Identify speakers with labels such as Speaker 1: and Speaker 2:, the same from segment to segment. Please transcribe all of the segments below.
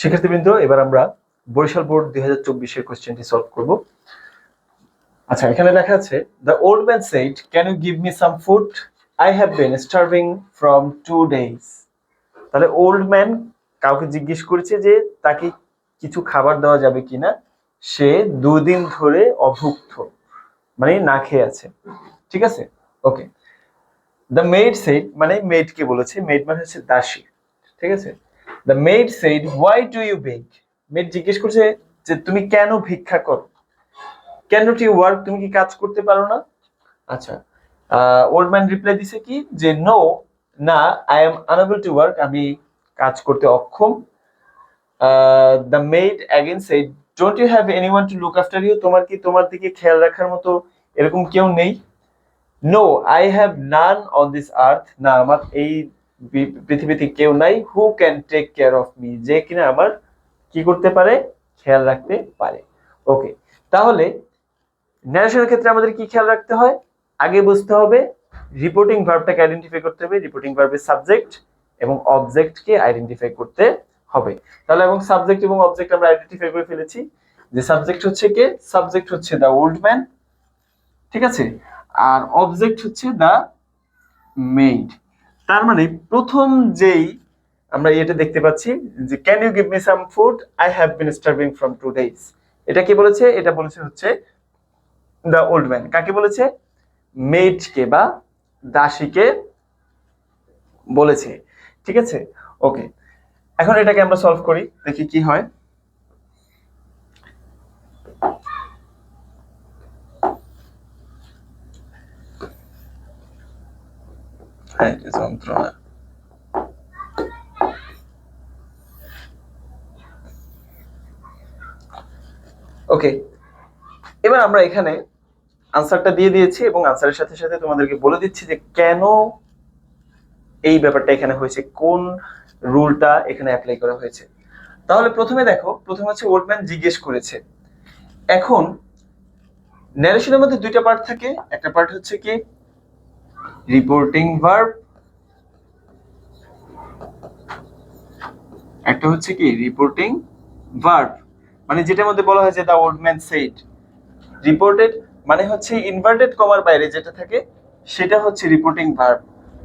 Speaker 1: শিক্ষার্থীবৃন্দ, এবার আমরা বরিশাল বোর্ড 2024 এর কোশ্চেনটি সলভ করব। আচ্ছা, এখানে লেখা আছে the old man said can you give me some food, I have been starving from 2 days. তাহলে ওল্ড ম্যান কাউকে জিজ্ঞেস করেছে যে তাকে কিছু খাবার দেওয়া যাবে কিনা। সে 2 দিন ধরে অভুক্ত, মানে না খেয়ে আছে। ঠিক আছে, ওকে। দ্য মেড সেড, মানে মেডকে বলেছে, মেড মানে হচ্ছে দাসী। ঠিক আছে, the maid said why do you beg. Maid জিজ্ঞেস করছে যে তুমি কেন ভিক্ষা করো, ক্যান নট ইউ ওয়ার্ক, তুমি কি কাজ করতে পারো না। আচ্ছা, ওল্ড ম্যান রিপ্লাই দিছে কি যে নো, না, I am unable to work, আমি কাজ করতে অক্ষম। The maid again said don't you have anyone to look after you, তোমার কি তোমার দিকে খেয়াল রাখার মতো এরকম কেউ নেই। No, I have none on this earth, না, আমার এই পৃথিবীতে কেউ নাই। Who can take care of me, যে কিনা আমার কি করতে পারে, খেয়াল রাখতে পারে। ওকে, তাহলে ন্যারেশনের ক্ষেত্রে আমাদের কি খেয়াল রাখতে হয়, আগে বুঝতে হবে রিপোর্টিং ভার্বটাকে আইডেন্টিফাই করতে হবে, রিপোর্টিং ভার্বের সাবজেক্ট এবং অবজেক্টকে আইডেন্টিফাই করতে হবে। তাহলে এবং সাবজেক্ট এবং অবজেক্ট আমরা আইডেন্টিফাই করে ফেলেছি। যে সাবজেক্ট হচ্ছে কে, সাবজেক্ট হচ্ছে দ্য ওল্ড ম্যান, ঠিক আছে, আর অবজেক্ট হচ্ছে দ্য মেড। তার মানে প্রথম যেই আমরা এটা দেখতে পাচ্ছি যে can you give me some food, I have been starving from 2 days, এটা কি বলেছে, এটা বলেছে হচ্ছে দ্য ওল্ড ম্যান। কাকে বলেছে, মেডকে বা দাসীকে বলেছে। ঠিক আছে, ওকে। এখন এটাকে আমরা সলভ করি, দেখি কি হয়। যন্ত্রণা। ওকে, এবার আমরা এখানে আনসারটা দিয়ে দিয়েছি এবং আনসারের সাথে সাথে তোমাদেরকে বলে দিচ্ছি যে কেন এই ব্যাপারটা এখানে হয়েছে, কোন রুলটা এখানে অ্যাপ্লাই করা হয়েছে। তাহলে প্রথমে দেখো, প্রথমে হচ্ছে ওল্ড ম্যান জিজ্ঞেস করেছে। এখন ন্যারেশনের মধ্যে দুইটা পার্ট থাকে, একটা পার্ট হচ্ছে কি রিপোর্টিং ভার্ব, একটা হচ্ছে কি রিপোর্টিং ভার্ব, মানে যেটার মধ্যে বলা হয়েছে the old man said. Reported মানে হচ্ছে ইনভার্টেড কমার বাইরে যেটা থাকে সেটা হচ্ছে রিপোর্টিং ভার্ব,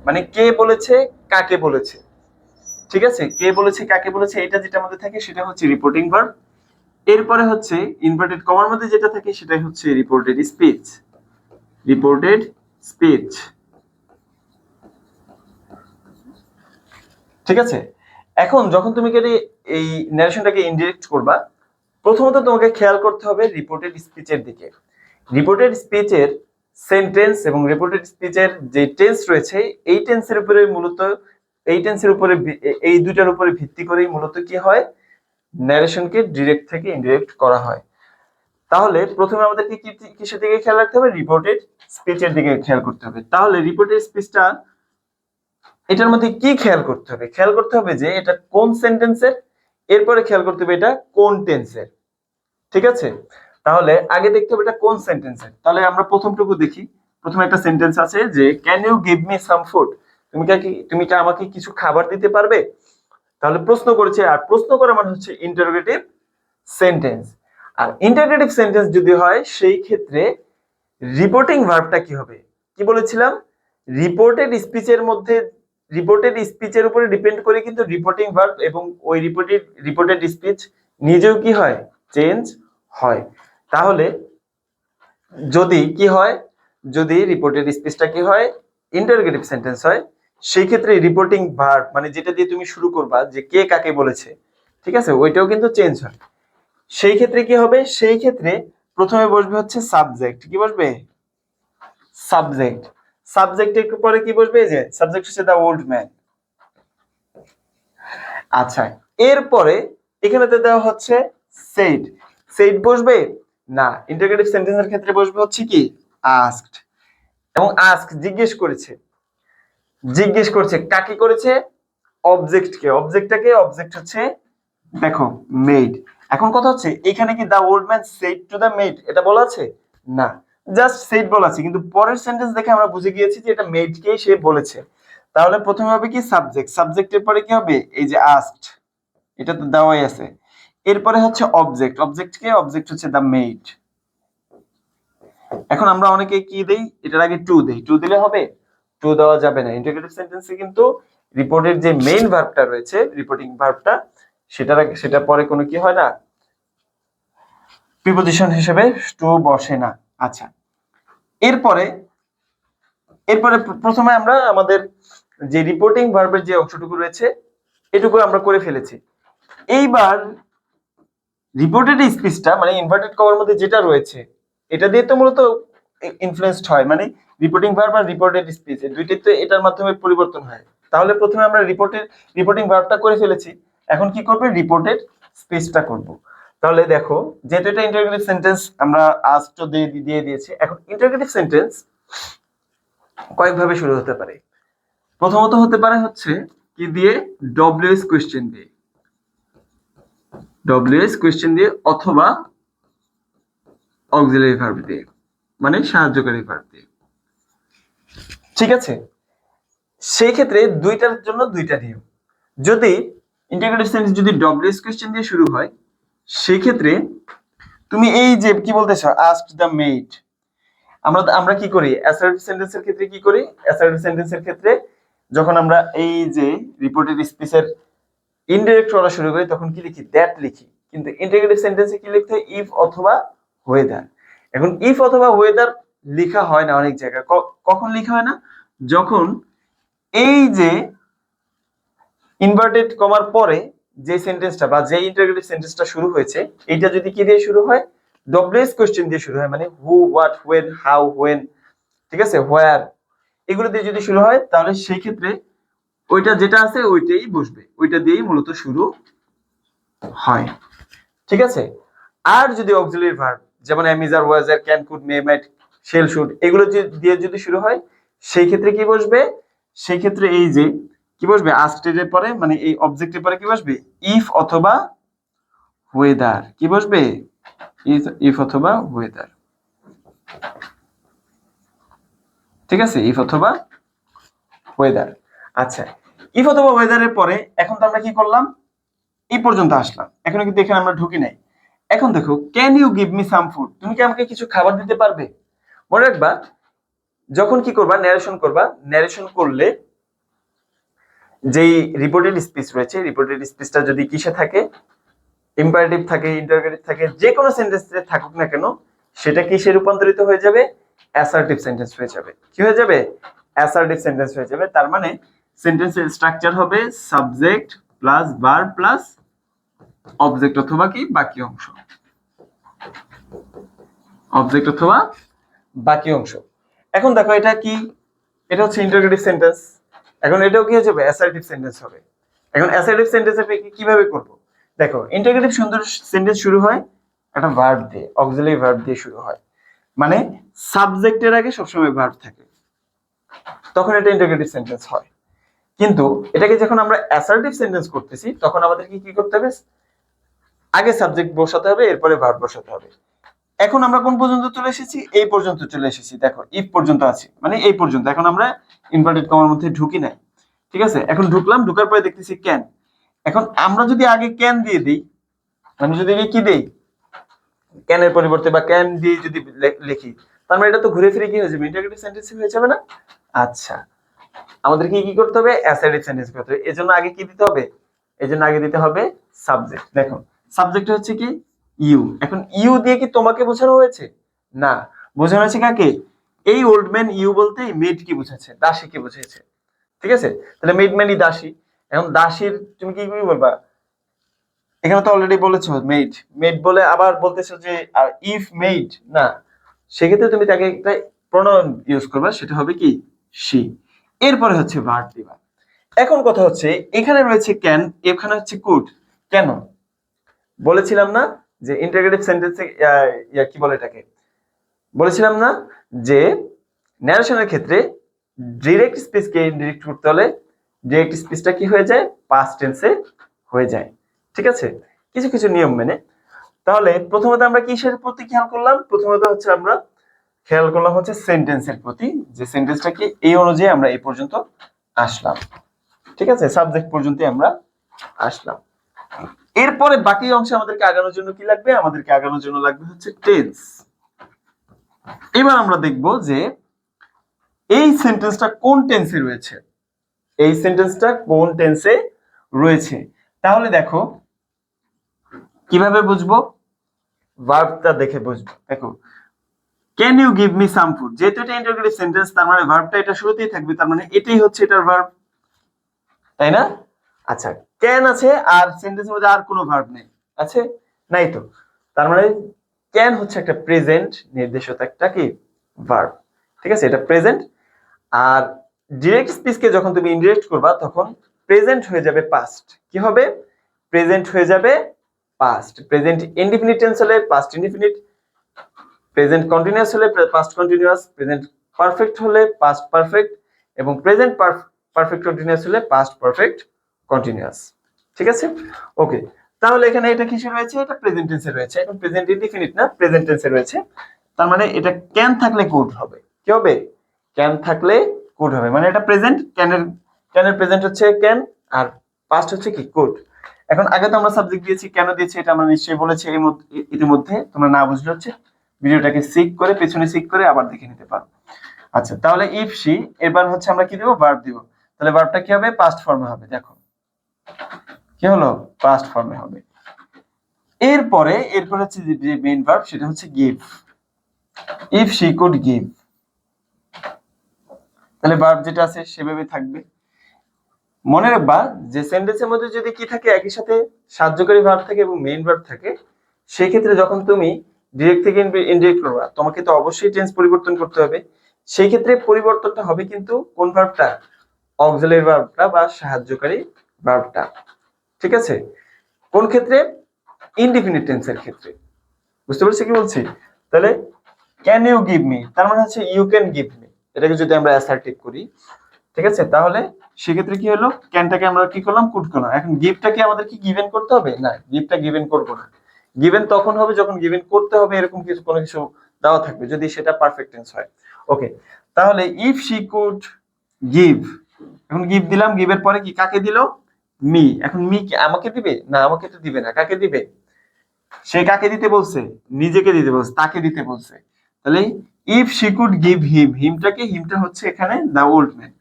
Speaker 1: মানে কে বলেছে কাকে বলেছে। ঠিক আছে, কে বলেছে কাকে বলেছে, এটা যেটা মধ্যে থাকে সেটা হচ্ছে রিপোর্টিং ভার্ব। এরপরে হচ্ছে ইনভার্টেড কমার মধ্যে যেটা থাকে সেটাই হচ্ছে রিপোর্টেড স্পিচ। রিপোর্টেড স্পিচ, ঠিক আছে। এখন যখন তুমি এই ন্যারেশনটাকে ইনডিরেক্ট করবা, প্রথমত তোমাকে খেয়াল করতে হবে রিপোর্টেড স্পিচের দিকে। রিপোর্টেড স্পিচের সেন্টেন্স এবং রিপোর্টেড স্পিচের যে টেন্স রয়েছে, এই টেন্সের উপরে মূলত, এই টেন্সের উপরে, এই দুটার উপরে ভিত্তি করেই মূলত কি হয়, ন্যারেশনকে ডিরেক্ট থেকে ইনডিরেক্ট করা হয়। তাহলে প্রথমে আমাদেরকে কিসের দিকে খেয়াল রাখতে হবে, রিপোর্টেড স্পিচের দিকে খেয়াল করতে হবে। তাহলে রিপোর্টেড স্পিচটা, এটার মধ্যে কি খেয়াল করতে হবে, খেয়াল করতে হবে যে এটা কোন সেন্টেন্সের, এরপরে খেয়াল করতে হবে এটা কোন টেন্সের। ঠিক আছে, তাহলে আগে দেখতে হবে এটা কোন সেন্টেন্সের। তাহলে আমরা প্রথমটুকু দেখি। প্রথমে একটা সেন্টেন্স আছে যে can you give me some food, তুমি কি আমাকে কিছু খাবার দিতে পারবে। তাহলে প্রশ্ন করেছে, আর প্রশ্ন করা মানে হচ্ছে ইন্টারোগেটিভ সেন্টেন্স। আর ইন্টারোগেটিভ সেন্টেন্স যদি হয় সেই ক্ষেত্রে রিপোর্টিং ভার্বটা কি হবে, কি বলেছিলাম, রিপোর্টেড স্পিচের মধ্যে, রিপোর্টেড স্পিচের উপরে ডিপেন্ড করে কিন্তু রিপোর্টিং ভার্ব এবং ওই রিপোর্টেড স্পিচ নিজেও কি হয়, চেঞ্জ হয়। তাহলে যদি কি হয়, যদি রিপোর্টেড স্পিচটা কি হয়, ইন্টারোগেটিভ সেন্টেন্স হয়, সেই ক্ষেত্রে রিপোর্টিং ভার্ব মানে যেটা দিয়ে তুমি শুরু করবা যে কে কাকে বলেছে, ঠিক আছে, ওইটাও কিন্তু চেঞ্জ হয়। সেই ক্ষেত্রে কি হবে, সেই ক্ষেত্রে প্রথমে বসবে হচ্ছে সাবজেক্ট, কি বসবে, সাবজেক্ট। সাবজেক্টের পরে কি বসবে, যে সাবজেক্ট হচ্ছে দা ওল্ড ম্যান। আচ্ছা, এরপরে এখানেতে দেওয়া হচ্ছে সেড, সেড বসবে না, ইন্টারোগেটিভ সেন্টেন্সের ক্ষেত্রে বসবে হচ্ছে কি আস্কড। এবং আস্ক জিজ্ঞেস করেছে, জিজ্ঞেস করছে কাকে করেছে, অবজেক্টকে, অবজেক্টটাকে, অবজেক্ট হচ্ছে দেখো মেড। এখন কথা হচ্ছে এখানে কি the old man said to the maid এটা বলা আছে, না, জাস্ট সেড বলা আছে, কিন্তু পরের সেন্টেন্স দেখে আমরা বুঝে গিয়েছি যে এটা মেডকেই সে বলেছে। তাহলে প্রথমে হবে কি সাবজেক্ট, সাবজেক্টের পরে কি হবে, এই যে আস্কড, এটা তো দেওয়াই আছে। এরপরে হচ্ছে অবজেক্ট, অবজেক্ট হচ্ছে দ্য মেড। এখন আমরা অনেকে কি দেই, এটার আগে টু দেই, টু দিলে হবে? টু দেওয়া যাবে না। ইন্টিগ্রেটিভ সেন্টেন্সে কিন্তু রিপোর্টের যে মেইন ভার্বটা রয়েছে, রিপোর্টিং ভার্বটা, সেটা পরে কোনো কি হয় না, প্রিপোজিশন হিসেবে টু বসে না। আচ্ছা, এরপরে প্রথমে আমরা আমাদের যে রিপোর্টিং ভার্বের যে অংশটুকু রয়েছে এটুকু আমরা করে ফেলেছি। এইবার রিপোর্টেড স্পিচটা মানে ইনভার্টেড কমার মধ্যে যেটা রয়েছে এটা দিয়ে তো মূলত ইনফ্লুয়েন্সড হয়, মানে রিপোর্টিং ভার্ব আর রিপোর্টেড স্পিচ এই দুইটাই তো এটার মাধ্যমে পরিবর্তন হয়। তাহলে প্রথমে আমরা রিপোর্টিং ভার্বটা করে ফেলেছি, এখন কি করবে, রিপোর্টেড স্পিচটা করব। তাহলে দেখো, যেহেতু এটা ইন্টারোগেটিভ সেন্টেন্স আমরা আজ তো দিয়ে দিয়েছি, এখন ইন্টারোগেটিভ সেন্টেন্স কয়েকভাবে শুরু হতে পারে। প্রথমত হতে পারে হচ্ছে কি দিয়ে, ডব্লিউএস কোয়েশ্চেন দিয়ে অথবা অক্সিলারি ভার্ব দিয়ে, মানে সাহায্যকারী ভার্ব দিয়ে। ঠিক আছে, সেই ক্ষেত্রে দুইটার জন্য দুইটা নিয়ম। যদি ইন্টিগ্রেটিভ সেন্টেন্স যদি ডব্লিউএস কোয়েশ্চেন দিয়ে শুরু হয়, সেই ক্ষেত্রে তুমি এই যে কি বলতেছো, আস্কড দ্য মেড, আমরা কি করি অ্যাসার্টিভ সেন্টেন্সের ক্ষেত্রে, কি করি অ্যাসার্টিভ সেন্টেন্সের ক্ষেত্রে যখন আমরা এই যে রিপোর্টেড স্পিচের ইনডাইরেক্ট করা শুরু করি তখন কি লিখি, দ্যাট লিখি। কিন্তু ইন্টিগ্রেটিভ সেন্টেন্সে কি লিখতে হয়, ইফ অথবা ওয়েদার। এখন ইফ অথবা ওয়েদার লেখা হয় না অনেক জায়গায়। কখন লেখা হয় না, যখন এই যে ইনভার্টেড কমার পরে যে সেন্টেন্সটা বা যে ইন্টারোগেটিভ সেন্টেন্সটা শুরু হয়েছে, এটা যদি কি দিয়ে শুরু হয়, ডব্লিউএস কোশ্চেন দিয়ে শুরু হয়, মানে হু, হোয়াট, হোয়েন, হাউ, হোয়েন, ঠিক আছে, হোয়ার, এগুলো দিয়ে যদি শুরু হয় তাহলে সেই ক্ষেত্রে ওইটা যেটা আছে ওইটাই বসবে, ওইটা দিয়েই মূলত শুরু হয়। ঠিক আছে, আর যদি অক্সিলারি ভার্ব যেমন am, is, are, was, are, can, could, may, might, shall, should এগুলো দিয়ে যদি শুরু হয় সেই ক্ষেত্রে কি বসবে, সেই ক্ষেত্রে এই যে কি বসবে, আস্কড এর পরে মানে এই অবজেক্টের পরে কি বসবে, ইফ অথবা ওয়েদার। কি বসবে, ইফ অথবা ওয়েদার। ঠিক আছে, ইফ অথবা ওয়েদার। আচ্ছা, ইফ অথবা ওয়েদারের পরে এখন তো আমরা কি করলাম, এই পর্যন্ত আসলাম, এখনো কিন্তু এখানে আমরা ঢুকি নাই। এখন দেখো, can you give me some food, তুমি কি আমাকে কিছু খাবার দিতে পারবে? মনে রাখবা, যখন কি করবা, ন্যারেশন করলে যেই রিপোর্টেড স্পিচ রয়েছে, রিপোর্টেড স্পিচটা যদি কিসে থাকে, ইম্পারেটিভ থাকে, ইন্টারোগেটিভ থাকে, যে কোনো সেন্টেন্সে থাকুক না কেন, সেটা কিসে রূপান্তরিত হয়ে যাবে, অ্যাসার্টিভ সেন্টেন্স হয়ে যাবে। কি হয়ে যাবে, অ্যাসার্টিভ সেন্টেন্স হয়ে যাবে। তার মানে সেন্টেন্সের স্ট্রাকচার হবে subject plus verb plus object অথবা কি বাকি অংশ, অবজেক্ট অথবা বাকি অংশ। এখন দেখো এটা কি, এটা হচ্ছে ইন্টারোগেটিভ সেন্টেন্স, এখন এটাও কি হয়ে যাবে, অ্যাসার্টিভ সেন্টেন্স হবে। এখন অ্যাসার্টিভ সেন্টেন্সে কিভাবে করব, দেখো ইন্টারোগেটিভ সুন্দর সেন্টেন্স শুরু হয় একটা ভার্ব দিয়ে, অক্সিলারি ভার্ব দিয়ে শুরু হয়, মানে সাবজেক্টের আগে সবসময় ভার্ব থাকে, তখন এটা ইন্টারোগেটিভ সেন্টেন্স হয়। কিন্তু এটাকে যখন আমরা অ্যাসার্টিভ সেন্টেন্স করতেছি তখন আমাদেরকে কি করতে হবে, আগে সাবজেক্ট বসাতে হবে, এরপরে ভার্ব বসাতে হবে। এখন আমরা কোন পর্যন্ত চলে এসেছি, এই পর্যন্ত চলে এসেছি। দেখো ইফ পর্যন্ত আছি, মানে এই পর্যন্ত, এখন আমরা ইনভার্টেড কমার মধ্যে ঢুকি নাই। ঠিক আছে, এখন ঢুকলাম, ঢুকার পরে দেখতেছি ক্যান। এখন আমরা যদি আগে ক্যান দিয়ে দিই, মানে যদি কি দেই, ক্যানের পরিবর্তে বা ক্যান দিয়ে যদি লিখি, তার মানে এটা তো ঘুরে ফিরে কি হয়ে যাবে, ইন্টারোগেটিভ সেন্টেন্স হয়ে যাবে না? আচ্ছা, আমাদেরকে কি করতে হবে, অ্যাসার্টিভ সেন্টেন্স করতে হবে। এজন্য আগে কি দিতে হবে, এজন্য আগে দিতে হবে সাবজেক্ট। দেখো সাবজেক্ট হচ্ছে কি ইউ, এখন ইউ দিয়ে কি তোমাকে বোঝানো হয়েছে, না, বোঝানো হয়েছে কাকে, এই ওল্ড ম্যান ইউ বলতে মেড কি বুঝাচ্ছে, দাসী কি বুঝেছে। ঠিক আছে, তাহলে মেড মানে দাসী। এখন দাসীর তুমি কি বলবা, এখানে তো অলরেডি বলেছো মেড, বলে আবার বলতেছো যে ইফ মেড, না, সেক্ষেত্রে তুমি তাকে একটা প্রোনাউন ইউজ করবা, সেটা হবে কি শি। এরপরে হচ্ছে ভার্ব দিবা। এখন কথা হচ্ছে এখানে রয়েছে ক্যান, এখানে হচ্ছে কুড। কেন বলেছিলাম না যে ইন্টারোগেটিভ সেন্টেন্সে কি বলে এটাকে, বলেছিলাম না যে ন্যারেশনের ক্ষেত্রে ডিরেক্ট স্পিচকে ইনডিরেক্ট করতে হলে ডিরেক্ট স্পিচটা কি হয়ে যায়, পাস্ট টেন্সে হয়ে যায়। ঠিক আছে, কিছু কিছু নিয়ম মেনে। তাহলে প্রথমত আমরা কিসের প্রতি খেয়াল করলাম, প্রথমত হচ্ছে আমরা খেয়াল করলাম হচ্ছে সেন্টেন্সের প্রতি, যে সেন্টেন্সটা কি এই অনুযায়ী আমরা এই পর্যন্ত আসলাম। ঠিক আছে, সাবজেক্ট পর্যন্ত আমরা আসলাম। এরপরে বাকি অংশে আমাদেরকে আগানোর জন্য কি লাগবে, আমাদেরকে আগানোর জন্য লাগবে হচ্ছে টেন্স। এবার আমরা দেখব যে এই সেন্টেন্সটা কোন টেন্সে রয়েছে, এই সেন্টেন্সটা কোন টেন্সে রয়েছে। তাহলে দেখো কিভাবে বুঝবো, ভার্বটা দেখে বুঝবো। দেখো can you give me some food, যেহেতু এটা ইন্টারোগেটিভ সেন্টেন্স তার মানে ভার্বটা এটা শুরুতেই থাকবে, তার মানে এটাই হচ্ছে এটার ভার্ব, তাই না? আচ্ছা ক্যান আছে আর সেন্টেন্সের মধ্যে আর কোনো ভার্ব নেই, আছে? নাই তো, তার মানে ক্যান হচ্ছে একটা প্রেজেন্ট নির্দেশক একটা কি ভার্ব, ঠিক আছে, এটা প্রেজেন্ট। আর ডিরেক্ট স্পিচকে যখন তুমি ইনডিরেক্ট করবা তখন প্রেজেন্ট হয়ে যাবে পাস্ট, কি হবে, প্রেজেন্ট হয়ে যাবে পাস্ট। প্রেজেন্ট ইনডিফিনিট টেন্স হলে পাস্ট ইনডিফিনিট, প্রেজেন্ট কন্টিনিউয়াস হলে পাস্ট কন্টিনিউয়াস, প্রেজেন্ট পারফেক্ট হলে পাস্ট পারফেক্ট, এবং প্রেজেন্ট পারফেক্ট কন্টিনিউয়াস হলে পাস্ট পারফেক্ট কন্টিনিউয়াস, ঠিক আছে? ওকে, তাহলে এখানে এটা কিসে রয়েছে, এটা প্রেজেন্ট টেন্সে রয়েছে, এখন প্রেজেন্ট ইনডিফিনিট না প্রেজেন্ট টেন্সে রয়েছে, তার মানে এটা ক্যান থাকলে কুড হবে, কি হবে, ক্যান থাকলে কুড হবে, মানে এটা প্রেজেন্ট, ক্যানের প্রেজেন্ট হচ্ছে ক্যান আর পাস্ট হচ্ছে কি কুড। এখন আগে তো আমরা সাবজেক্ট দিয়েছি, কেন দিয়েছি এটা আমরা নিশ্চয়ই বলেছি ইতিমধ্যে, তোমরা না বুঝলে হচ্ছে ভিডিওটাকে সিক করে পেছনে সিক করে আবার দেখে নিতে পারো। আচ্ছা তাহলে ইফ শি, এবার হচ্ছে আমরা কি দেব, ভার্ব দিব, তাহলে ভার্বটা কি হবে, পাস্ট ফর্মে হবে, দেখো কি হলো, পাস্ট ফর্মে হবে। এরপরে হচ্ছে যে মেইন ভার্ব সেটা হচ্ছে give, if she could give, তাহলে ভার্ব যেটা আছে সেভাবে থাকবে। মনে রাখবা যে সেন্টেন্সের মধ্যে যদি কি থাকে, একই সাথে সাহায্যকারী ভার্ব থাকে এবং মেইন ভার্ব থাকে, সেই ক্ষেত্রে যখন তুমি ডিরেক্ট থেকে ইনডিরেক্ট করবা তোমাকে তো অবশ্যই টেন্স পরিবর্তন করতে হবে। সেই ক্ষেত্রে পরিবর্তনটা হবে কিন্তু কোন ভার্বটা, অক্সিলারি ভার্বটা বা সাহায্যকারী ভার্বটা, ঠিক আছে? কোন ক্ষেত্রে, ইনডিফিনিট টেন্সের ক্ষেত্রে, বুঝতে পারছি কি বলছি? তাহলে ক্যান ইউ গিভ মি, তার মানে হচ্ছে ইউ ক্যান গিভ মি, এটাকে যদি আমরা অ্যাসার্টিভ করি, ঠিক আছে, তাহলে সেক্ষেত্রে কি হলো, ক্যানটাকে আমরা কি করলাম, কুড করলাম। এখন গিভটাকে আমাদের কি গিভেন করতে হবে, না গিভটা গিভেন করবো না, গিভেন তখন হবে যখন গিভেন করতে হবে এরকম কিছু কোনো কিছু দেওয়া থাকবে, যদি সেটা পারফেক্ট টেন্স হয়। ওকে, তাহলে ইফ শি কুড গিভ, এখন গিভ দিলাম, গিভের পরে কি কাকে দিল, মি, এখন মি কি আমাকে দিবে, না আমাকে তো দিবে না, কাকে দিবে, সে কাকে দিতে বলছে, নিজেকে দিতে বলছে, তাকে দিতে বলছে। তাহলে if she could give him, হিমটা হচ্ছে এখানে দা ওল্ড ম্যান।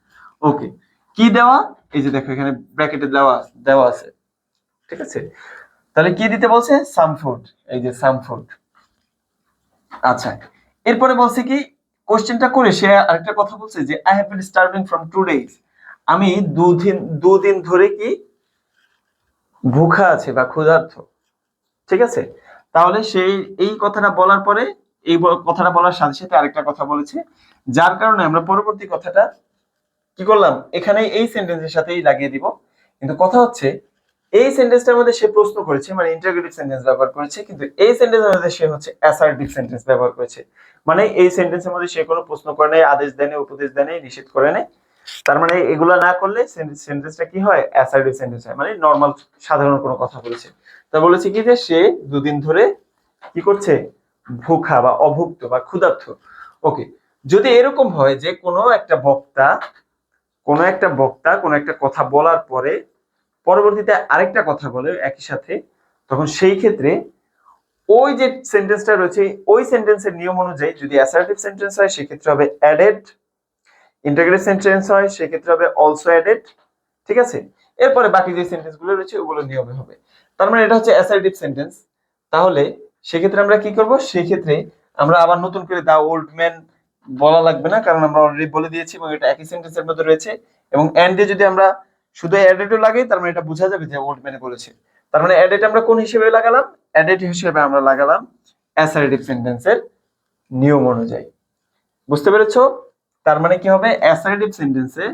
Speaker 1: ওকে, কি দেওয়া, এই যে দেখো এখানে ব্র্যাকেটে দেওয়া দেওয়া আছে, ঠিক আছে? তাহলে কি দিতে বলছে, সাম ফুড, এই যে সাম ফুড। আচ্ছা এরপরে বলছে কি, কোশ্চেনটা করে সে আরেকটা কথা বলছে যে I have been starving from 2 days, আমি দুদিন ধরে কি ভুখা আছে বা ক্ষুধার্ত, ঠিক আছে? তাহলে সেই এই কথাটা বলার পরে এই কথাটা বলার সাথে সাথে আরেকটা কথা বলেছে, যার কারণে আমরা পরবর্তী কথাটা কি করলাম, এখানে এই সেন্টেন্সের সাথেই লাগিয়ে দিব। কিন্তু কথা হচ্ছে এই সেন্টেন্সটার মধ্যে সে প্রশ্ন করেছে, মানে ইন্টারোগেটিভ সেন্টেন্স ব্যবহার করেছে, কিন্তু এই সেন্টেন্সের মধ্যে সে হচ্ছে অ্যাসার্টিভ সেন্টেন্স ব্যবহার করেছে, মানে এই সেন্টেন্সের মধ্যে সে কোনো প্রশ্ন করে নাই, আদেশ দেয় নাই, উপদেশ দেয় নাই, নিষেধ করে নাই। তার মানে এগুলা না করলে সেন্টেন্সটা কি হয়, অ্যাসার্টিভ সেন্টেন্স হয়, মানে নরমাল সাধারণ কোনো কথা বলেছে। তা বলেছে কি যে সে দুদিন ধরে কি করছে, ভুখা বা অভুক্ত বা ক্ষুধার্ত। ওকে, যদি এরকম হয় যে কোনো একটা বক্তা কোনো একটা কথা বলার পরে পরবর্তীতে আরেকটা কথা বলে একই সাথে, তখন সেই ক্ষেত্রে ওই যে সেন্টেন্সটা রয়েছে ওই সেন্টেন্সের নিয়ম অনুযায়ী যদি অ্যাসার্টিভ সেন্টেন্স হয় সেক্ষেত্রে হবে অ্যাডেড, ইন্টিগ্রেটিভ সেন্টেন্স হয় সেক্ষেত্রে হবে অলসো অ্যাডেড, ঠিক আছে? এরপরে বাকি যে সেন্টেন্স গুলো রয়েছে ওগুলো নিয়মে হবে। তার মানে এটা হচ্ছে অ্যাসার্টিভ সেন্টেন্স। তাহলে সেক্ষেত্রে আমরা কি করব, সেক্ষেত্রে আমরা আবার নতুন করে দা ওল্ড ম্যান বলা লাগবে না, কারণ আমরা অলরেডি বলে দিয়েছি এবং এটা একই সেন্টেন্সের মধ্যে রয়েছে। এবং এন্ডে যদি আমরা শুধু অ্যাডেডও লাগাই তার মানে এটা বোঝা যাবে যে ওল্ড ম্যানে বলেছে। তার মানে অ্যাডেড আমরা কোন হিসেবে লাগালাম, অ্যাডেড হিসেবে আমরা লাগালাম অ্যাসার্টিভ সেন্টেন্সের নিয়ম অনুযায়ী। বুঝতে পেরেছো? তার মানে কি হবে, অ্যাসার্টিভ সেন্টেন্সে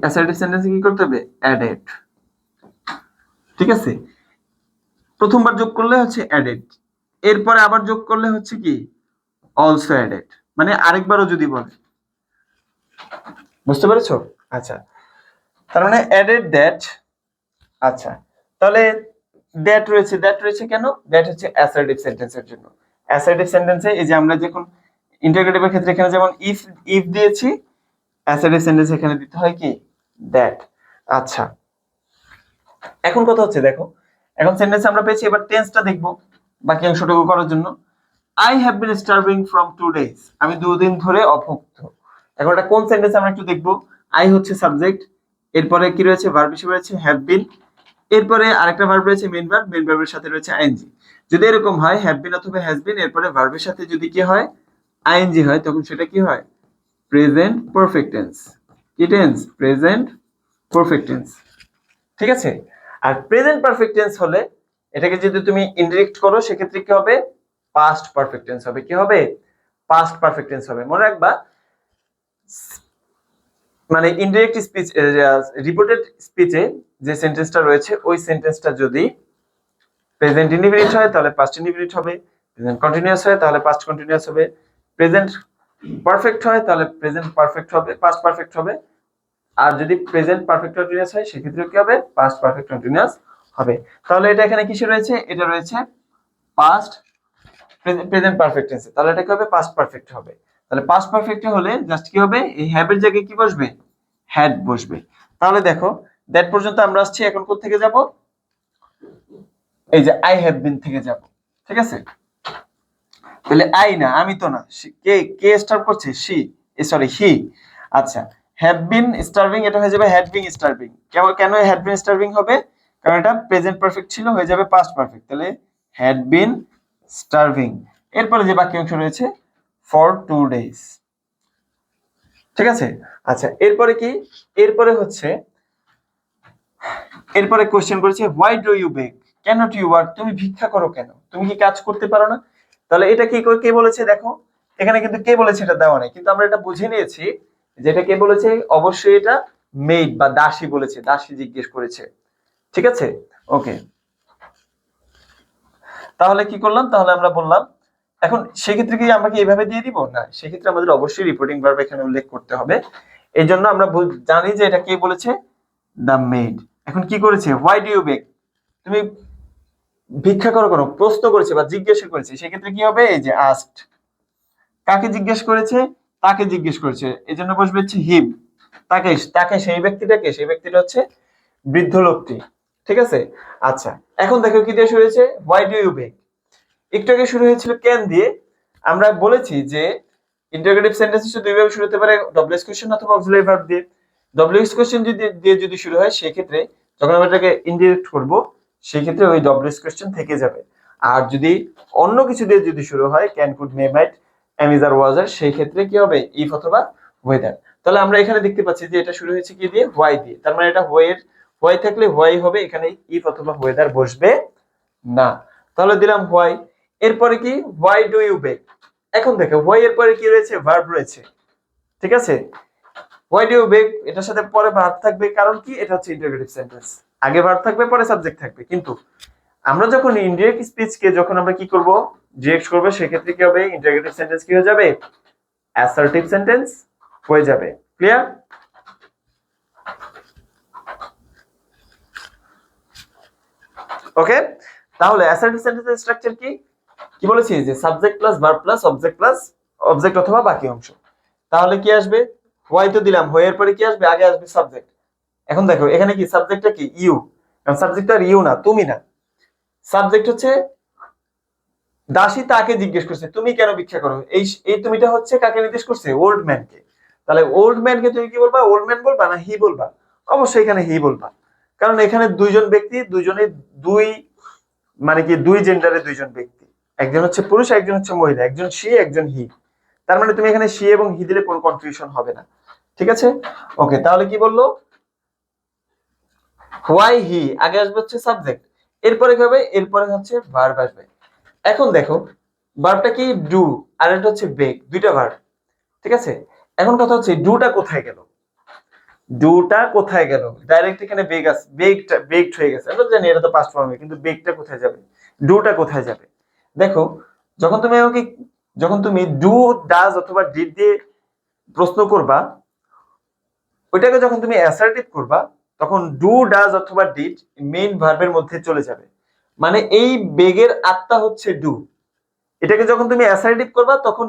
Speaker 1: অ্যাসার্টিভ সেন্টেন্সে কি করতে হবে, অ্যাডেড, ঠিক আছে? প্রথমবার যোগ করলে হচ্ছে অ্যাডেড, এরপরে আবার যোগ করলে হচ্ছে কি অলসো অ্যাডেড, মানে আরেকবারও যদি বলে। বুঝতে পেরেছো? আচ্ছা তার মানে অ্যাডেড দ্যাট। আচ্ছা তাহলে দ্যাট রয়েছে কেন, দ্যাট হচ্ছে অ্যাসার্টিভ সেন্টেন্সের জন্য। অ্যাসার্টিভ সেন্টেন্সে এই যে আমরা যখন ইন্টারোগেটিভের ক্ষেত্রে এখানে যেমন ইফ দিয়েছি, অ্যাসার্টিভ সেন্টেন্স এখানে দিতে হয় কি দ্যাট। আচ্ছা, এখন কথা হচ্ছে দেখো, এখন সেন্টেন্স আমরা পেয়েছি, এবার টেন্সটা দেখবো বাকি অংশটুকু করার জন্য। I have been starving from 2 days, আমি 2 দিন ধরে অভুক্ত। এখন এটা কোন সেন্টেন্স আমরা একটু দেখবো। আই হচ্ছে সাবজেক্ট, এরপরে কি রয়েছে, ভার্ব হিসেবে রয়েছে হ্যাভ বিন, এরপরে আরেকটা ভার্ব রয়েছে মেইন ভার্ব, মেইন ভার্বের সাথে রয়েছে আইএনজি। যদি এরকম হয় হ্যাভ বিন অথবা হ্যাজ বিন, এরপরে ভার্বের সাথে যদি কি হয়, আইএনজি হয়, তখন সেটা কি হয়, প্রেজেন্ট পারফেক্ট টেন্স। কি টেন্স? Present perfect tense. ঠিক আছে। আর প্রেজেন্ট পারফেক্ট টেন্স হলে এটাকে যদি তুমি ইনডিরেক্ট করো সেক্ষেত্রে কি হবে, পাস্ট পারফেক্ট টেন্স হবে। কি হবে? পাস্ট পারফেক্ট টেন্স হবে। মনে রাখবা, মানে ইনডিরেক্ট স্পিচ, রিপোর্টেড স্পিচে যে সেন্টেন্সটা রয়েছে ওই সেন্টেন্সটা যদি প্রেজেন্ট ইনডিফিনিট হয় তাহলে পাস্ট ইনডিফিনিট হবে, প্রেজেন্ট কন্টিনিউয়াস হয় তাহলে পাস্ট কন্টিনিউয়াস হবে, প্রেজেন্ট পারফেক্ট হয় তাহলে প্রেজেন্ট পারফেক্ট হবে, পাস্ট পারফেক্ট হবে। আর যদি প্রেজেন্ট পারফেক্ট কন্টিনিউয়াস হয় সেক্ষেত্রে কি হবে, পাস্ট পারফেক্ট কন্টিনিউয়াস হবে। তাহলে এটা এখানে কিসে রয়েছে, এটা রয়েছে পাস্ট প্রেজেন্ট পারফেক্ট টেন্সে, তাহলে এটা কি হবে, পাস্ট পারফেক্ট হবে। তাহলে পাস্ট পারফেক্ট হলে জাস্ট কি হবে, এই হ্যাভ এর জায়গায় কি বসবে, হ্যাড বসবে। তাহলে দেখো, দ্যাট পর্যন্ত আমরা আসছি, এখন কোথা থেকে যাব, এই যে আই হ্যাভ বিন থেকে যাব। ঠিক আছে, তাহলে আই না, আমি তো না, কে কে স্টার্ভ করছে, সি, সরি হি। আচ্ছা, হ্যাভ বিন স্টার্ভিং, এটা হয়ে যাবে হ্যাড বিন স্টার্ভিং। কেন হ্যাড বিন স্টার্ভিং হবে, কারণ এটা প্রেজেন্ট পারফেক্ট ছিল, হয়ে যাবে পাস্ট পারফেক্ট। তাহলে হ্যাড বিন স্টার্ভিং, এরপরে যে বাকি অংশ রয়েছে ফর 2 days। ঠিক আছে। আচ্ছা, এরপরে কি, এরপরে হচ্ছে, এরপরে কোশ্চেন করেছে হোয়াই ডু ইউ বেক, কেন ডু ইউ ওয়ার্ক, তুমি ভিক্ষা করো কেন, তুমি কি কাজ করতে পারো না। তাহলে এটা কি কে বলেছে, দেখো এখানে কিন্তু কে বলেছে এটা দেওয়া নেই, কিন্তু আমরা এটা বুঝে নিয়েছি যে এটা কে বলেছে, অবশ্যই এটা মেইড বা দাসী বলেছে, দাসী জিজ্ঞেস করেছে। ঠিক আছে, ওকে। তাহলে কি করলাম, তাহলে আমরা বললাম, এখন সেক্ষেত্রে কি আমরা কি এইভাবে দিয়ে দিব না, সেক্ষেত্রে আমাদের অবশ্যই রিপোর্টিং ভার্ব এখানে উল্লেখ করতে হবে। এই জন্য আমরা জানি যে এটা কে বলেছে, দা মেইড। এখন কি করেছে, হোয়াই ডু ইউ বেক, তুমি ভিক্ষা করো কেন, প্রশ্ন করেছে বা জিজ্ঞাসা করেছে, সেক্ষেত্রে কি হবে, এই যে আস্কড। কাকে জিজ্ঞেস করেছে, তাকে জিজ্ঞেস করেছে, এই জন্য বসবে হচ্ছে হিম। তাকে, তাকে সেই ব্যক্তিটাকে, সেই ব্যক্তিটা হচ্ছে বৃদ্ধ লোকটি। ঠিক আছে। আচ্ছা, এখন দেখো কি দিয়ে শুরু হয়েছে, হোয়াই ডু ইউ বেক। একটু আগে শুরু হয়েছিল ক্যান দিয়ে। আমরা বলেছি যে ইন্টারোগেটিভ সেন্টেন্স দুই ভাবে শুরু হতে পারে, ডব্লিউএস কোশ্চেন অথবা অক্সিলারি ভার্ব দিয়ে। ডব্লিউএস কোশ্চেন যদি শুরু হয় সেক্ষেত্রে যখন আমরা এটাকে ইনডিরেক্ট করব সেক্ষেত্রে ওই ডব্লিউএস কোশ্চেন থেকে যাবে। আর যদি অন্য কিছু দিয়ে যদি শুরু হয়, can, could, may, might, am, is, are, was, are, সেই ক্ষেত্রে কি হবে, ইফ অথবা ওয়েদার। তাহলে আমরা এখানে দেখতে পাচ্ছি যে এটা শুরু হয়েছে কি দিয়ে, হোয়াই দিয়ে। তার মানে এটা হোয়াই থাকলে হোয়াই হবে, এখানে ইফ অথবা ওয়েদার বসবে না। তাহলে দিলাম হোয়াই। এরপরে কি, হোয়াই ডু ইউ বেক। এখন দেখো হোয়াই এর পরে কি রয়েছে, ভার্ব রয়েছে। ঠিক আছে, হোয়াই ডু ইউ বেক, এটার সাথে পরে ভার্ব থাকবে, কারণ কি, এটা হচ্ছে ইন্টারোগেটিভ সেন্টেন্স, আগে ভার্ব থাকবে পরে সাবজেক্ট থাকবে। কিন্তু আমরা যখন ইনডিরেক্ট স্পিচকে যখন আমরা কি করব, ডিরেক্ট করব, সেক্ষেত্রে কি হবে, ইন্টারোগেটিভ সেন্টেন্স কি হয়ে যাবে, অ্যাসার্টিভ সেন্টেন্স হয়ে যাবে। ক্লিয়ার? ওকে। তাহলে অ্যাসার্টিভ সেন্টেন্সের স্ট্রাকচার কি কি বলেছি, যে subject plus verb plus object plus object অথবা বাকি অংশ। তাহলে কি আসবে, হোয়াই তো দিলাম, হোয়াই এর পরে কি আসবে, আগে আসবে সাবজেক্ট। এখন দেখো এখানে কি সাবজেক্টটা কি, ইউ, কারণ সাবজেক্ট আর ইউ না, তুমি না। সাবজেক্ট হচ্ছে দাসী, তাকে জিজ্ঞেস করছে তুমি কেন ভিক্ষা করো, এই এই তুমিটা হচ্ছে কাকে নির্দেশ করছে, ওল্ড ম্যানকে। তাহলে ওল্ড ম্যানকে তুমি কি বলবা, ওল্ড ম্যান বলবা না হি বলবা, অবশ্যই এখানে হি বলবা, কারণ এখানে দুইজন ব্যক্তি, দুইজনে দুই, মানে কি দুই জেন্ডারে দুইজন ব্যক্তি, একজন হচ্ছে পুরুষ একজন হচ্ছে মহিলা, একজন সি একজন হি। তার মানে তুমি এখানে সি এবং হি দিলে কোনো কনফিউশন হবে না। ঠিক আছে, ওকে। তাহলে কি বললো, হোয়াই হি, আগে আসবে হচ্ছে সাবজেক্ট, এরপরে কি হবে, এরপরে হচ্ছে ভার্ব আসবে। এখন দেখো ভার্বটা কি, ডু, আর এটা হচ্ছে বেক, দুইটা ভার্ব। ঠিক আছে, এখন কথা হচ্ছে ডুটা কোথায় গেল, ডুটা কোথায় গেল, ডাইরেক্ট এখানে বেক আছে, বেকড হয়ে গেছে, আমরা জানি এটা তো পাস্ট ফর্মে, কিন্তু বেকটা কোথায় যাবে, ডুটা কোথায় যাবে। দেখো যখন তুমি আমাকে, যখন তুমি ডু, ডাজ অথবা ডিড দিয়ে প্রশ্ন করবা, ওইটাকে যখন তুমি অ্যাসার্টিভ করবা, তখন ডু, ডাজ অথবা ডিড মেইন ভার্বের মধ্যে চলে যাবে। মানে এই বেগের আত্মা হচ্ছে ডু, এটাকে যখন তুমি অ্যাসার্টিভ করবা তখন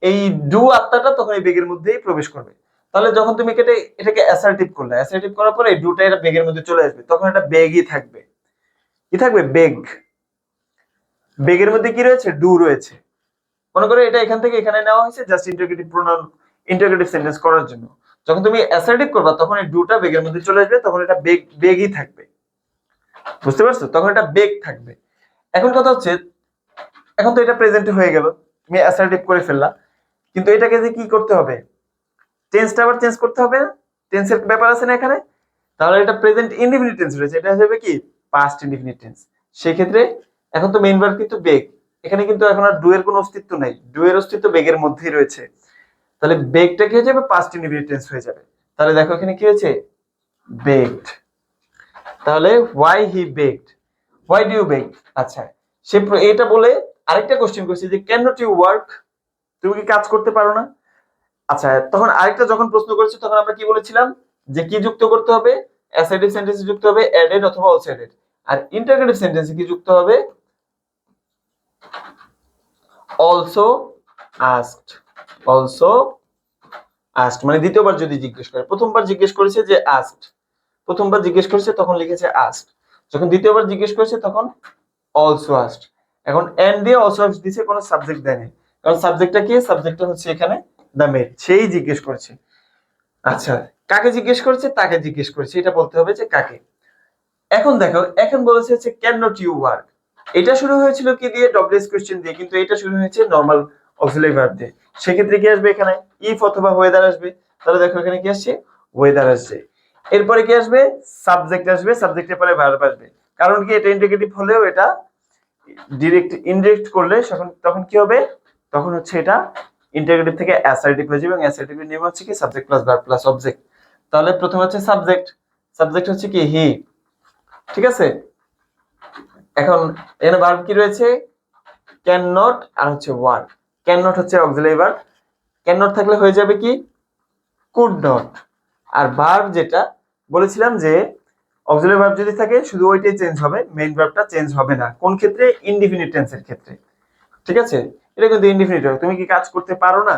Speaker 1: এই ডু আত্মাটা তখন এই বেগের মধ্যেই প্রবেশ করবে। তাহলে যখন তুমি এটাকে অ্যাসার্টিভ করলে, অ্যাসার্টিভ করার পরে ডুটা এটা বেগের মধ্যে চলে আসবে, তখন এটা বেগই থাকবে। কি থাকবে? বেগ। বেগের মধ্যে কি রয়েছে? ডু রয়েছে। মনে করো এটা এখান থেকে এখানে নেওয়া হয়েছে just interrogative pronoun, interrogative sentence করার জন্য। যখন তুমি অ্যাসার্টিভ করবা তখন এই ডুটা বেগের মধ্যে চলে আসবে, তখন এটা বেগই থাকবে। বুঝতে পারছো? তখন এটা বেগ থাকবে। এখন কথা হচ্ছে, এখন তো এটা প্রেজেন্ট হয়ে গেল, তুমি অ্যাসার্টিভ করে ফেললা, কিন্তু এটাকে যে কি করতে হবে? টেন্সটা আবার চেঞ্জ করতে হবে না? টেন্সের ব্যাপার আছে না এখানে? তাহলে এটা প্রেজেন্ট ইনডিফিনিট টেন্স রয়েছে, এটা হবে কি? Past indefinite tense. সেই ক্ষেত্রে এখন তো মেইন ভার্ব কিন্তু বেগ, এখানে কিন্তু এখন আর ডু এর কোনো অস্তিত্ব নাই, ডু এর অস্তিত্ব বেগের মধ্যেই রয়েছে। তাহলে বেগটা কি হয়ে যাবে? পাস্ট ইনডিফিনিট টেন্স হয়ে যাবে। তাহলে দেখো এখানে কি হয়েছে? বেগড। তাহলে why he begged, why do you beg. আচ্ছা, সে এটা বলে আরেকটা কোশ্চেন করছে যে ক্যান নট ইউ ওয়ার্ক, তুমি কি কাজ করতে পারো না? আচ্ছা, তখন আরেকটা যখন প্রশ্ন করেছি তখন আমরা কি বলেছিলাম যে কি যুক্ত করতে হবে? অ্যাসার্টিভ সেন্টেন্সে যুক্ত হবে অ্যাডেড অথবা অলসো অ্যাডেড, আর ইন্টারোগেটিভ সেন্টেন্সে কি যুক্ত হবে? Also asked. অলসো আস্কড মানে দ্বিতীয়বার যদি জিজ্ঞেস করে, প্রথমবার জিজ্ঞেস করেছে যে আস্কড, প্রথমবার জিজ্ঞেস করেছে তখন লিখেছে আস্কড, যখন দ্বিতীয়বার জিজ্ঞেস করেছে তখন অলসো আস্কড। এখন এন্ড দিয়ে অলসো আস্কড দিছে, কোনো সাবজেক্ট দেয়নি, কারণ সাবজেক্টটা কি? সাবজেক্টটা হচ্ছে এখানে দা মেড, সেই জিজ্ঞেস করেছে। আচ্ছা, কাকে জিজ্ঞেস করেছে? তাকে জিজ্ঞেস করেছে, এটা বলতে হবে যে কাকে। এখন দেখো, এখন বলেছে হচ্ছে ক্যান নট ইউ ওয়ার্ক, এটা শুরু হয়েছিল কি দিয়ে? ডব্লিউএস কোশ্চেন দিয়ে, কিন্তু এটা শুরু হয়েছে নরমাল অক্সিলারি ভার্ব দিয়ে। সেক্ষেত্রে কি আসবে এখানে? ইফ অথবা ওয়েদার আসবে। তাহলে দেখো এখানে কি আসছে? ওয়েদার আসছে। এরপরে কি আসবে? সাবজেক্ট আসবে, সাবজেক্টের পরে ভার্ব আসবে। কারণ কি? এটা ইন্ডিকেটিভ হলেও এটা ডিরেক্ট ইনডিরেক্ট করলে তখন কি হবে? তখন হচ্ছে এটা ইন্টারোগেটিভ থেকে অ্যাসার্টিভ হয়ে যাবে, এবং অ্যাসার্টিভের নিয়ম হচ্ছে কি? Subject plus verb plus object. তাহলে প্রথমে হচ্ছে সাবজেক্ট, সাবজেক্ট হচ্ছে কি? হি। ঠিক আছে, এখন এখানে ভার্ব কি রয়েছে? ক্যান নট আর হচ্ছে ওয়ার্ক। ক্যান নট হচ্ছে অক্সিলারি ভার্ব, ক্যান নট থাকলে হয়ে যাবে কি? Could not. আর ভার্ব যেটা বলেছিলাম যে অক্সিলারি ভার্ব যদি থাকে শুধু ওইটাই চেঞ্জ হবে, মেইন ভার্বটা চেঞ্জ হবে না। কোন ক্ষেত্রে? ইনডিফিনিট টেন্সের ক্ষেত্রে। ঠিক আছে, এটা কিন্তু ইনডিফিনিট হবে। তুমি কি কাজ করতে পারো না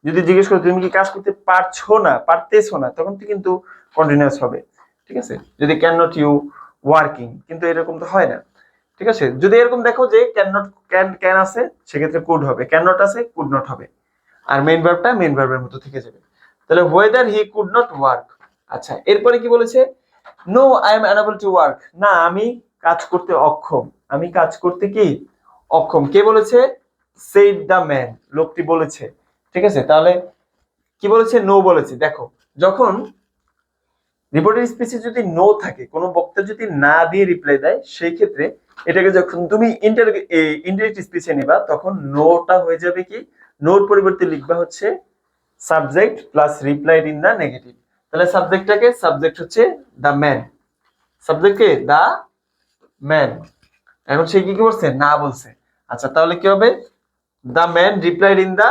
Speaker 1: যদি জিজ্ঞেস করো, তুমি কি কাজ করতে পারছো না, পারতেছো না, তখন তো কিন্তু কন্টিনিউয়াস হবে। ঠিক আছে, যদি ক্যান নট ইউ ওয়ার্কিং, কিন্তু এরকম তো হয় না। ঠিক আছে, যদি এরকম দেখো যে ক্যান নট, ক্যান আছে সেক্ষেত্রে কুড হবে, ক্যান নট আছে কুড নট হবে, আর মেইন ভার্বটা মেইন ভার্বের মতো থেকে যাবে। তাহলে whether he could not work. আচ্ছা, এরপরে কি বলেছে? No I am unable to work, না আমি কাজ করতে অক্ষম, আমি কাজ করতে কি? অক্ষম। কে বলেছে? সেইড দ্য ম্যান, লোকটি বলেছে। ঠিক আছে, তাহলে কি বলেছে? নো বলেছে। দেখো, যখন রিপোর্টের স্পিচে যদি নো থাকে, কোনো বক্তা যদি না দিয়ে রিপ্লাই দেয়, সেই ক্ষেত্রে এটাকে যখন তুমি ইনডিরেক্ট স্পিচে নিবা, তখন নোটা হয়ে যাবে কি? নোর পরিবর্তে লিখবা হচ্ছে subject plus replied in the negative. তাহলে সাবজেক্টটাকে, সাবজেক্ট হচ্ছে দা ম্যান, সাবজেক্টকে দা ম্যান। এখন সে কি বলছে? না বলছে। আচ্ছা, তাহলে কি হবে? The man replied in the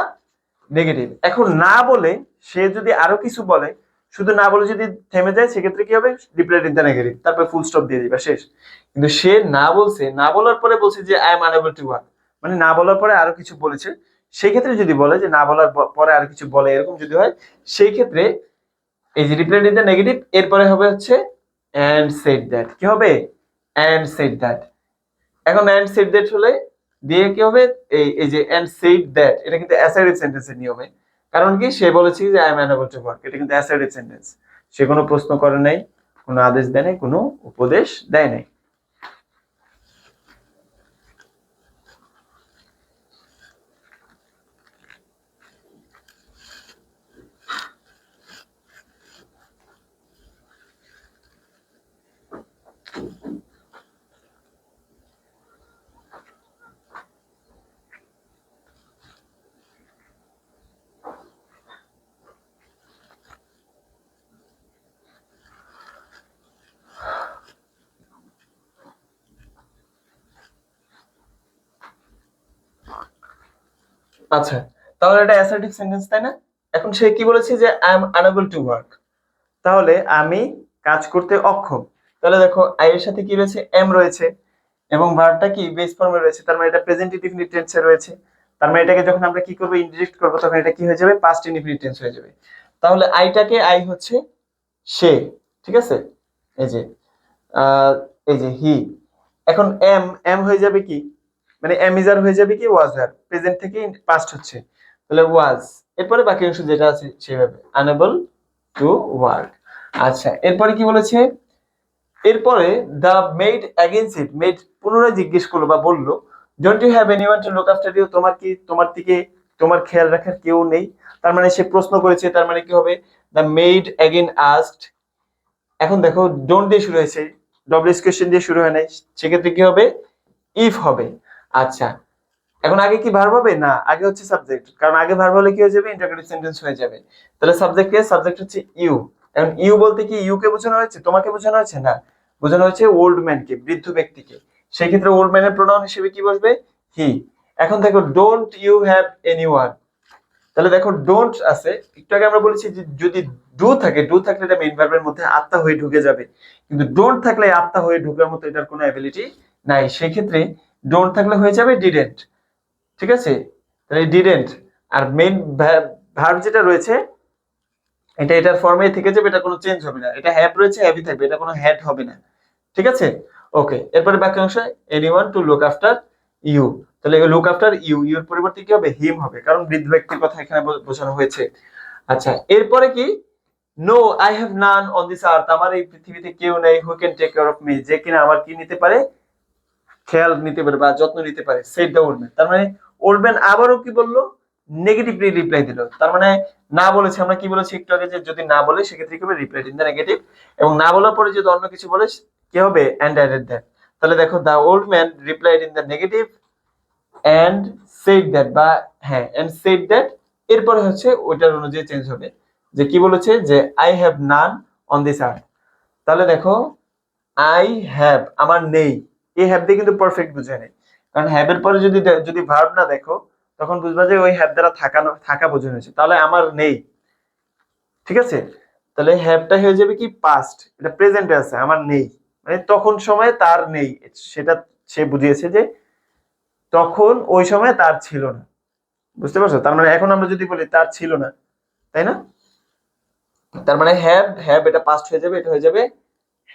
Speaker 1: negative. এখন না বলে সে যদি আরো কিছু বলে, শুধু না বলে যদি থেমে যায়, সেক্ষেত্রে কি হবে? রিপ্লাইড ইন দা নেগেটিভ, তারপর ফুল স্টপ দিয়ে দিবা, শেষ। কিন্তু সে না বলছে, না বলার পরে বলছে যে I am unable to work, মানে না বলার পরে আরো কিছু বলেছে। সেই ক্ষেত্রে যদি বলে যে না বলার পরে আরো কিছু বলে, এরকম যদি হয়, সেই ক্ষেত্রে এই যে রিপ্লাইড ইন দা নেগেটিভ, এরপরে হবে হচ্ছে এন্ড সেড দ্যাট। কি হবে? And said that. এখন এন্ড সেড দ্যাট হলে দিয়ে কি হবে? এই যে এন্ড সেড দ্যাট, এটা কিন্তু অ্যাসার্টিভ সেন্টেন্সের নিয়মে। কারণ কি? সে বলেছে যে I am unable to work, এটা কিন্তু অ্যাসার্টিভ সেন্টেন্স। সে কোনো প্রশ্ন করে নাই, কোনো আদেশ দেয় নাই, কোনো উপদেশ দেয় নাই। আচ্ছা, তাহলে এটা অ্যাসার্টিভ সেন্টেন্স, তাই না? এখন সে কি বলেছে? যে I am unable to work, তাহলে আমি কাজ করতে অক্ষম। তাহলে দেখো আই এর সাথে কি রয়েছে? এম রয়েছে, এবং ভার্বটা কি? বেস ফর্মে রয়েছে, তার মানে এটা প্রেজেন্ট ইনডিফিনিট টেন্সে রয়েছে। তার মানে এটাকে যখন আমরা কি করব? ইনডিরেক্ট করব, তখন এটা কি হয়ে যাবে? পাস্ট ইনডিফিনিট টেন্স হয়ে যাবে। তাহলে আইটাকে আই হচ্ছে সে, ঠিক আছে, এই যে এই যে হি। এখন এম এম হয়ে যাবে কি, মানে এমিজার হয়ে যাবে কি ওয়াজার, প্রেজেন্ট থেকে পাস্ট হচ্ছে, তাহলে ওয়াজ। এরপরে বাকি অংশ যেটা আছে সেভাবে, আনএবল টু ওয়ার্ক। আচ্ছা, এরপরে কি বলেছে, এরপরে the maid against it, maid পুনরায় জিজ্ঞেস করলো বা বললো, don't you have anyone to look after you, তোমার কি তোমার দিকে তোমার খেয়াল রাখার কেউ নেই। তার মানে সে প্রশ্ন করেছে, তার মানে কি হবে, দ্য মেড এগেইন আস্কড। এখন দেখো ডোন্ট দিয়ে শুরু হয়েছে, ডব্লিউএস কোশ্চেন দিয়ে শুরু হয় নাই, সেক্ষেত্রে কি হবে, ইফ হবে। আচ্ছা, এখন আগে কি ভার্ব হবে, না আগে হচ্ছে সাবজেক্ট, কারণ আগে ভার্ব হলে কি হয়ে যাবে, ইন্টারোগেটিভ সেন্টেন্স হয়ে যাবে। তাহলে সাবজেক্ট কে, সাবজেক্ট হচ্ছে ইউ। এখন ইউ বলতে কি ইউ কে বোঝানো হয়েছে, তোমাকে বোঝানো হয়েছে না, বোঝানো হয়েছে ওল্ড ম্যান কে, বৃদ্ধ ব্যক্তিকে। সেই ক্ষেত্রে ওল্ড ম্যানের প্রোনাউন হিসেবে কি বসবে, হি। এখন দেখো ডোন্ট ইউ হ্যাভ এনিওয়ান, তাহলে দেখো ডোন্ট আছে, একটু আগে আমরা বলেছি যে যদি ডু থাকে, ডু থাকলে এটা মেইন ভার্বের মধ্যে আত্মা হয়ে ঢুকে যাবে, কিন্তু ডোন্ট থাকলে আত্মা হয়ে ঢোকার মতো এটার কোনো অ্যাবিলিটি নাই। সেই ক্ষেত্রে ডোন্ট থাকলে হয়ে যাবে ডিডেন্ট, ঠিক আছে, তাহলে ডিডেন্ট। আর মেইন ভার্ব যেটা রয়েছে এটা এটার ফর্মে থেকে যাবে, এটা কোনো চেঞ্জ হবে না, এটা হ্যাভ রয়েছে হ্যাভই থাকবে, এটা কোনো হ্যাড হবে না, ঠিক আছে। ওকে, এরপরে বাকি অংশ, anyone to look after you, তাহলে লুক আফটার ইউ, ইউর পরিবর্তে কি হবে, হিম হবে, কারণ বৃদ্ধ ব্যক্তির কথা এখানে বোঝানো হয়েছে। আচ্ছা, এরপরে কি, no I have none on this earth, আমার এই পৃথিবীতে কেউ নেই, who can take care of me, যে কিনা আমার কি নিতে পারে, খেয়াল নিতে পারে বা যত্ন নিতে পারে, সেড দ্য ওল্ড ম্যান। তার মানে ওল্ড ম্যান আবারও কি বললো, নেগেটিভলি রিপ্লাই দিল। তার মানে না বলেছে, আমরা কি বলেছি একটু আগে, যে যদি না বলে সেক্ষেত্রে কি হবে, রিপ্লাই ইন দ্য নেগেটিভ, এবং না বলার পরে যদি অন্য কিছু বলে কি হবে, এন্ড অ্যাডেড দ্যাট। তাহলে দেখো the old man replied in the negative and said that, বা হ্যাঁ এন্ড সেড দ্যাট, এরপরে হচ্ছে ওইটার অনুযায়ী চেঞ্জ হবে, যে কি বলেছে, যে I have none on this আর্থ। তাহলে দেখো আই হ্যাভ, আমার নেই, এই হ্যাভ দিয়ে কিন্তু পারফেক্ট বুঝে নেই, কারণ হ্যাভ এর পরে যদি যদি ভার্ব না দেখো তখন বুঝবা যে ওই হ্যাভ দ্বারা থাকা বোঝানো হয়েছে, তাহলে আমার নেই, ঠিক আছে। তাহলে হ্যাভটা হয়ে যাবে কি পাস্ট, এটা প্রেজেন্টে আছে, আমার নেই, মানে তখন সময় তার নেই, সেটা সে বুঝিয়েছে যে তখন ওই সময় তার ছিল না, বুঝতে পারছো। তার মানে এখন আমরা যদি বলি তার ছিল না, তাই না, তার মানে হ্যাভ হ্যাভ এটা পাস্ট হয়ে যাবে, এটা হয়ে যাবে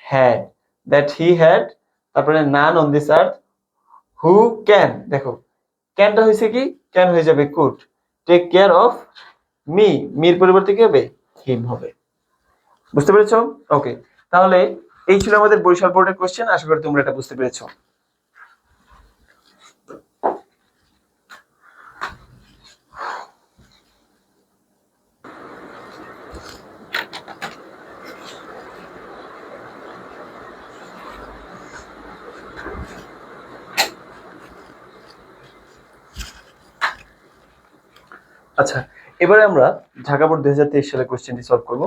Speaker 1: হ্যাড, দ্যাট হি হ্যাড, তারপরে none on this earth who can, দেখো ক্যানটা হয়েছে কি, ক্যান হয়ে যাবে could, take care of me, মির পরিবর্তে কি হবে, হিম হবে, বুঝতে পেরেছো। ওকে, তাহলে এই ছিল আমাদের বরিশাল বোর্ডের কোশ্চেন, আশা করি তোমরা এটা বুঝতে পেরেছো। আচ্ছা, এবারে আমরা ঢাকা বোর্ড 2023 সালের কোশ্চেনটি সলভ করব।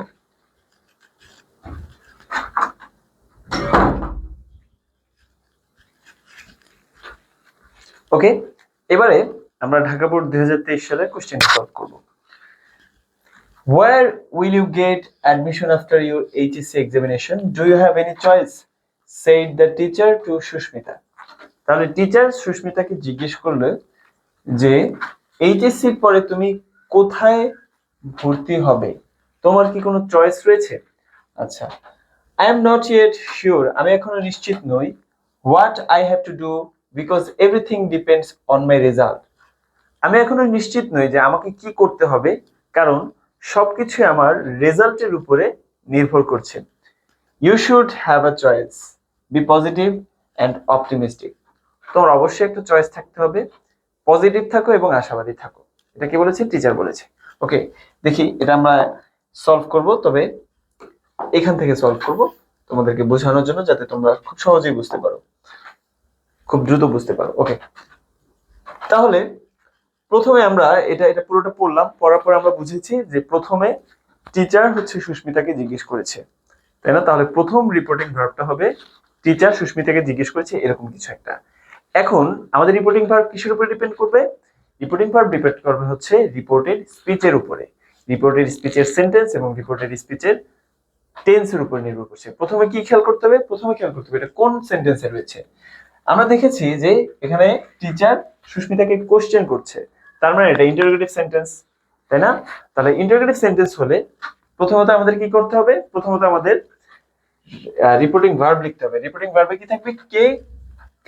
Speaker 1: ওকে, এবারে আমরা ঢাকা বোর্ড 2023 সালের কোশ্চেনটি সলভ করব। Where will you get admission after your HSC examination? Do you have any choice? Said the teacher to Susmita. তাহলে টিচার সুস্মিতাকে জিজ্ঞেস করলে যে এইচএসসির পরে তুমি কোথায় ভর্তি হবে, তোমার কি কোনো চয়েস রয়েছে। আচ্ছা, I am not yet sure, আমি এখনো নিশ্চিত নই। What I have to do because everything depends on my result, আমি এখনো নিশ্চিত নই যে আমাকে কি করতে হবে, কারণ সবকিছু আমার রেজাল্টের উপরে নির্ভর করছে। You should have a choice, be positive and optimistic, তোমার অবশ্যই একটা চয়েস থাকতে হবে, পজিটিভ থাকো এবং আশাবাদী থাকো, এটা কি বলেছে, টিচার বলেছে। ওকে, দেখি এটা আমরা সলভ করব, তবে এখান থেকে সলভ করব তোমাদেরকে বোঝানোর জন্য, যাতে তোমরা খুব সহজেই বুঝতে পারো, খুব দ্রুত বুঝতে পারো। ওকে, তাহলে প্রথমে আমরা এটা এটা পুরোটা পড়লাম, পড়ার পর আমরা বুঝেছি যে প্রথমে টিচার হচ্ছে সুস্মিতাকে জিজ্ঞেস করেছে, তাই না। তাহলে প্রথম রিপোর্টিং ভার্বটা হবে টিচার সুস্মিতাকে জিজ্ঞেস করেছে, এরকম কিছু একটা। এখন আমাদের রিপোর্টিং ভার্ব কিসের উপরে ডিপেন্ড করবে, রিপোর্টিং ভার্ব ডিপেন্ড করবে হচ্ছে রিপোর্টেড স্পিচের উপরে, রিপোর্টেড স্পিচের সেন্টেন্স এবং রিপোর্টেড স্পিচের টেন্সের উপর নির্ভর করছে। প্রথমে কি খেয়াল করতে হবে, প্রথমে খেয়াল করতে হবে এটা কোন সেন্টেন্সে রয়েছে। আমরা দেখেছি যে এখানে টিচার সুস্মিতাকে কোশ্চেন করছে, তার মানে এটা ইন্টারোগেটিভ সেন্টেন্স, তাই না? তাহলে ইন্টারোগেটিভ সেন্টেন্স হলে প্রথমত আমাদের কি করতে হবে? প্রথমত আমাদের রিপোর্টিং ভার্ব লিখতে হবে। রিপোর্টিং ভার্বে কি থাকবে? কে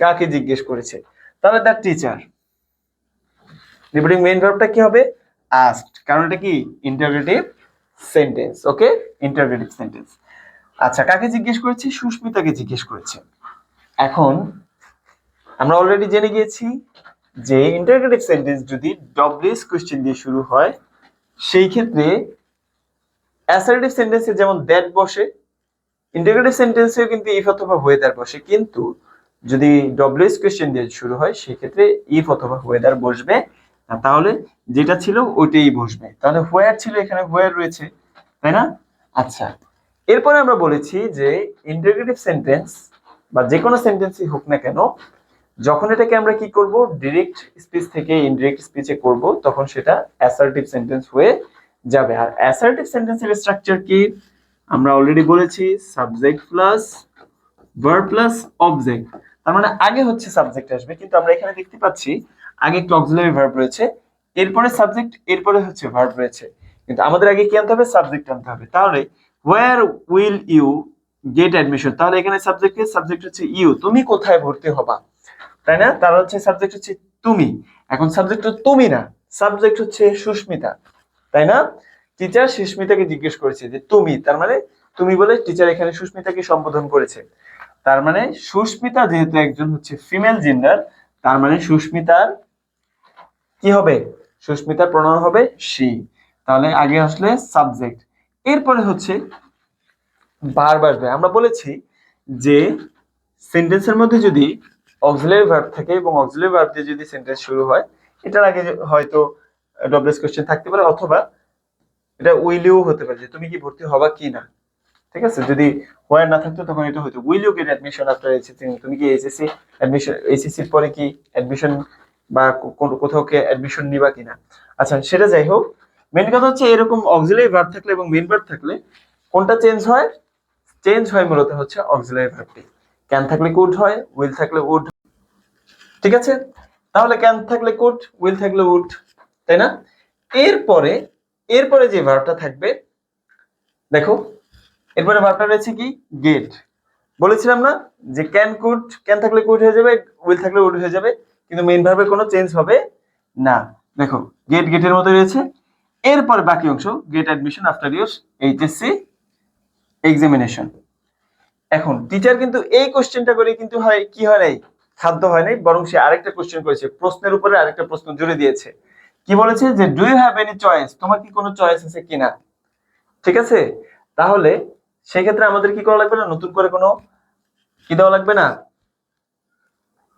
Speaker 1: কাকে জিজ্ঞেস করেছে। তাহলে দ্য টিচার। রিপোর্টিং মেইন ভার্বটা কি হবে? আস্কড, কারণ এটা কি ইন্টারোগেটিভ সেন্টেন্স। ওকে, ইন্টারোগেটিভ সেন্টেন্স। আচ্ছা, কাকে জিজ্ঞেস করেছে? সুস্মিতাকে জিজ্ঞেস করেছে। এখন আমরা অলরেডি জেনে গিয়েছি যে ইন্টারোগেটিভ সেন্টেন্স যদি ডব্লিউএস কোশ্চেন দিয়ে শুরু হয়, সেই ক্ষেত্রে অ্যাসার্টিভ সেন্টেন্সে যেমন দ্যাট বসে, ইন্টারোগেটিভ সেন্টেন্সেও কিন্তু ইফ অথবা ওয়েদার বসে। কিন্তু যদি ডব্লিউএস কোশ্চেন দিয়ে শুরু হয়, সেই ক্ষেত্রে ইফ অথবা ওয়েদার বসবে না, তাহলে যেটা ছিল ওইটাই বসবে। তাহলে হোয়ার ছিল, এখানে হোয়ার রয়েছে, তাই না? আচ্ছা, এরপরে আমরা বলেছি যে ইন্টারোগেটিভ সেন্টেন্স বা যে কোনো সেন্টেন্সই হোক না কেন, যখন এটাকে আমরা কি করব, ডিরেক্ট স্পিচ থেকে ইনডিরেক্ট স্পিচে করব, তখন সেটা অ্যাসার্টিভ সেন্টেন্স হয়ে যাবে। আর অ্যাসার্টিভ সেন্টেন্সের স্ট্রাকচার কি আমরা অলরেডি বলেছি, subject plus verb plus object. তার মানে আগে হচ্ছে সাবজেক্ট আসবে, কিন্তু আমরা এখানে দেখতে পাচ্ছি আগে একটু অক্সিলারি ভার্ব রয়েছে, এরপরে সাবজেক্ট, এরপরে হচ্ছে ভার্ব রয়েছে, কিন্তু আমাদের আগে কি আনতে হবে? সাবজেক্ট আনতে হবে। তাহলে where will you get admission, তাহলে এখানে সাবজেক্ট হচ্ছে ইউ, তুমি কোথায় ভর্তি হবা, তাই না? তার হচ্ছে সাবজেক্ট হচ্ছে তুমি। এখন সাবজেক্ট তো তুমি না, সাবজেক্ট হচ্ছে সুস্মিতা, তাই না? টিচার সুস্মিতাকে জিজ্ঞেস করেছে যে তুমি, তার মানে তুমি বলে টিচার এখানে সুস্মিতাকে সম্বোধন করেছে। তার মানে সুস্মিতা যেহেতু একজন হচ্ছে ফিমেল জেন্ডার, তার মানে সুস্মিতার কি হবে? সুস্মিতার প্রনাউন হবে শি। তাহলে আগে আসলে সাবজেক্ট, এরপরে হচ্ছে ভার্ব আসবে। আমরা বলেছি যে সেন্টেন্সের মধ্যে যদি অক্সিলারি ভার্ব থাকে এবং অক্সিলারি ভার্ব দিয়ে যদি সেন্টেন্স শুরু হয়, এটার আগে হয়তো ডব্লিউএস কোশ্চেন থাকতে পারে, অথবা এটা উইলিও হতে পারে যে তুমি কি ভর্তি হবা কি না। ঠিক আছে, যদি হোয়ার না থাকতো তখন এটা হতো will you get admission after HSC, তুমি কি এইচএসসি অ্যাডমিশন, এইচএসসির পরে কি অ্যাডমিশন বা কোথাও কি অ্যাডমিশন নিবা কিনা। আচ্ছা, সেটা যাই হোক, মেন কথা হচ্ছে এরকম অক্সিলারি ভার্ব থাকলে এবং মেইন ভার্ব থাকলে কোনটা চেঞ্জ হয়? চেঞ্জ হয় মূলত হচ্ছে অক্সিলারি ভার্বটি। ক্যান থাকলে কুড হয়, উইল থাকলে উড। ঠিক আছে, তাহলে ক্যান থাকলে কুড, উইল থাকলে উড, তাই না? এরপরে এরপরে যে ভার্বটা থাকবে, দেখো এরপরে ভার্বটা রয়েছে কি? গেট। বলেছিলাম না যে ক্যান কুড, ক্যান থাকলে কুড হয়ে যাবে, উইল থাকলে উড হয়ে যাবে, কিন্তু মেইন ভার্বের কোনো চেঞ্জ হবে না। দেখো গেট গেটের মতো রয়েছে। এরপরে বাকি অংশ, gate admission after your HSC examination. এখন টিচার কিন্তু এই কোশ্চেনটা করে কিন্তু হয় কি হয় নাই, খাদ্য হয় নাই, বরং সে আরেকটা কোশ্চেন করেছে, প্রশ্নের উপরে আরেকটা প্রশ্ন জুড়ে দিয়েছে। কি বলেছে? যে do you have any choice, তোমার কি কোনো চয়েস আছে কিনা। ঠিক আছে, তাহলে সেই ক্ষেত্রে আমাদের কি করা লাগবে না, নতুন করে কোনো কি দেওয়া লাগবে না,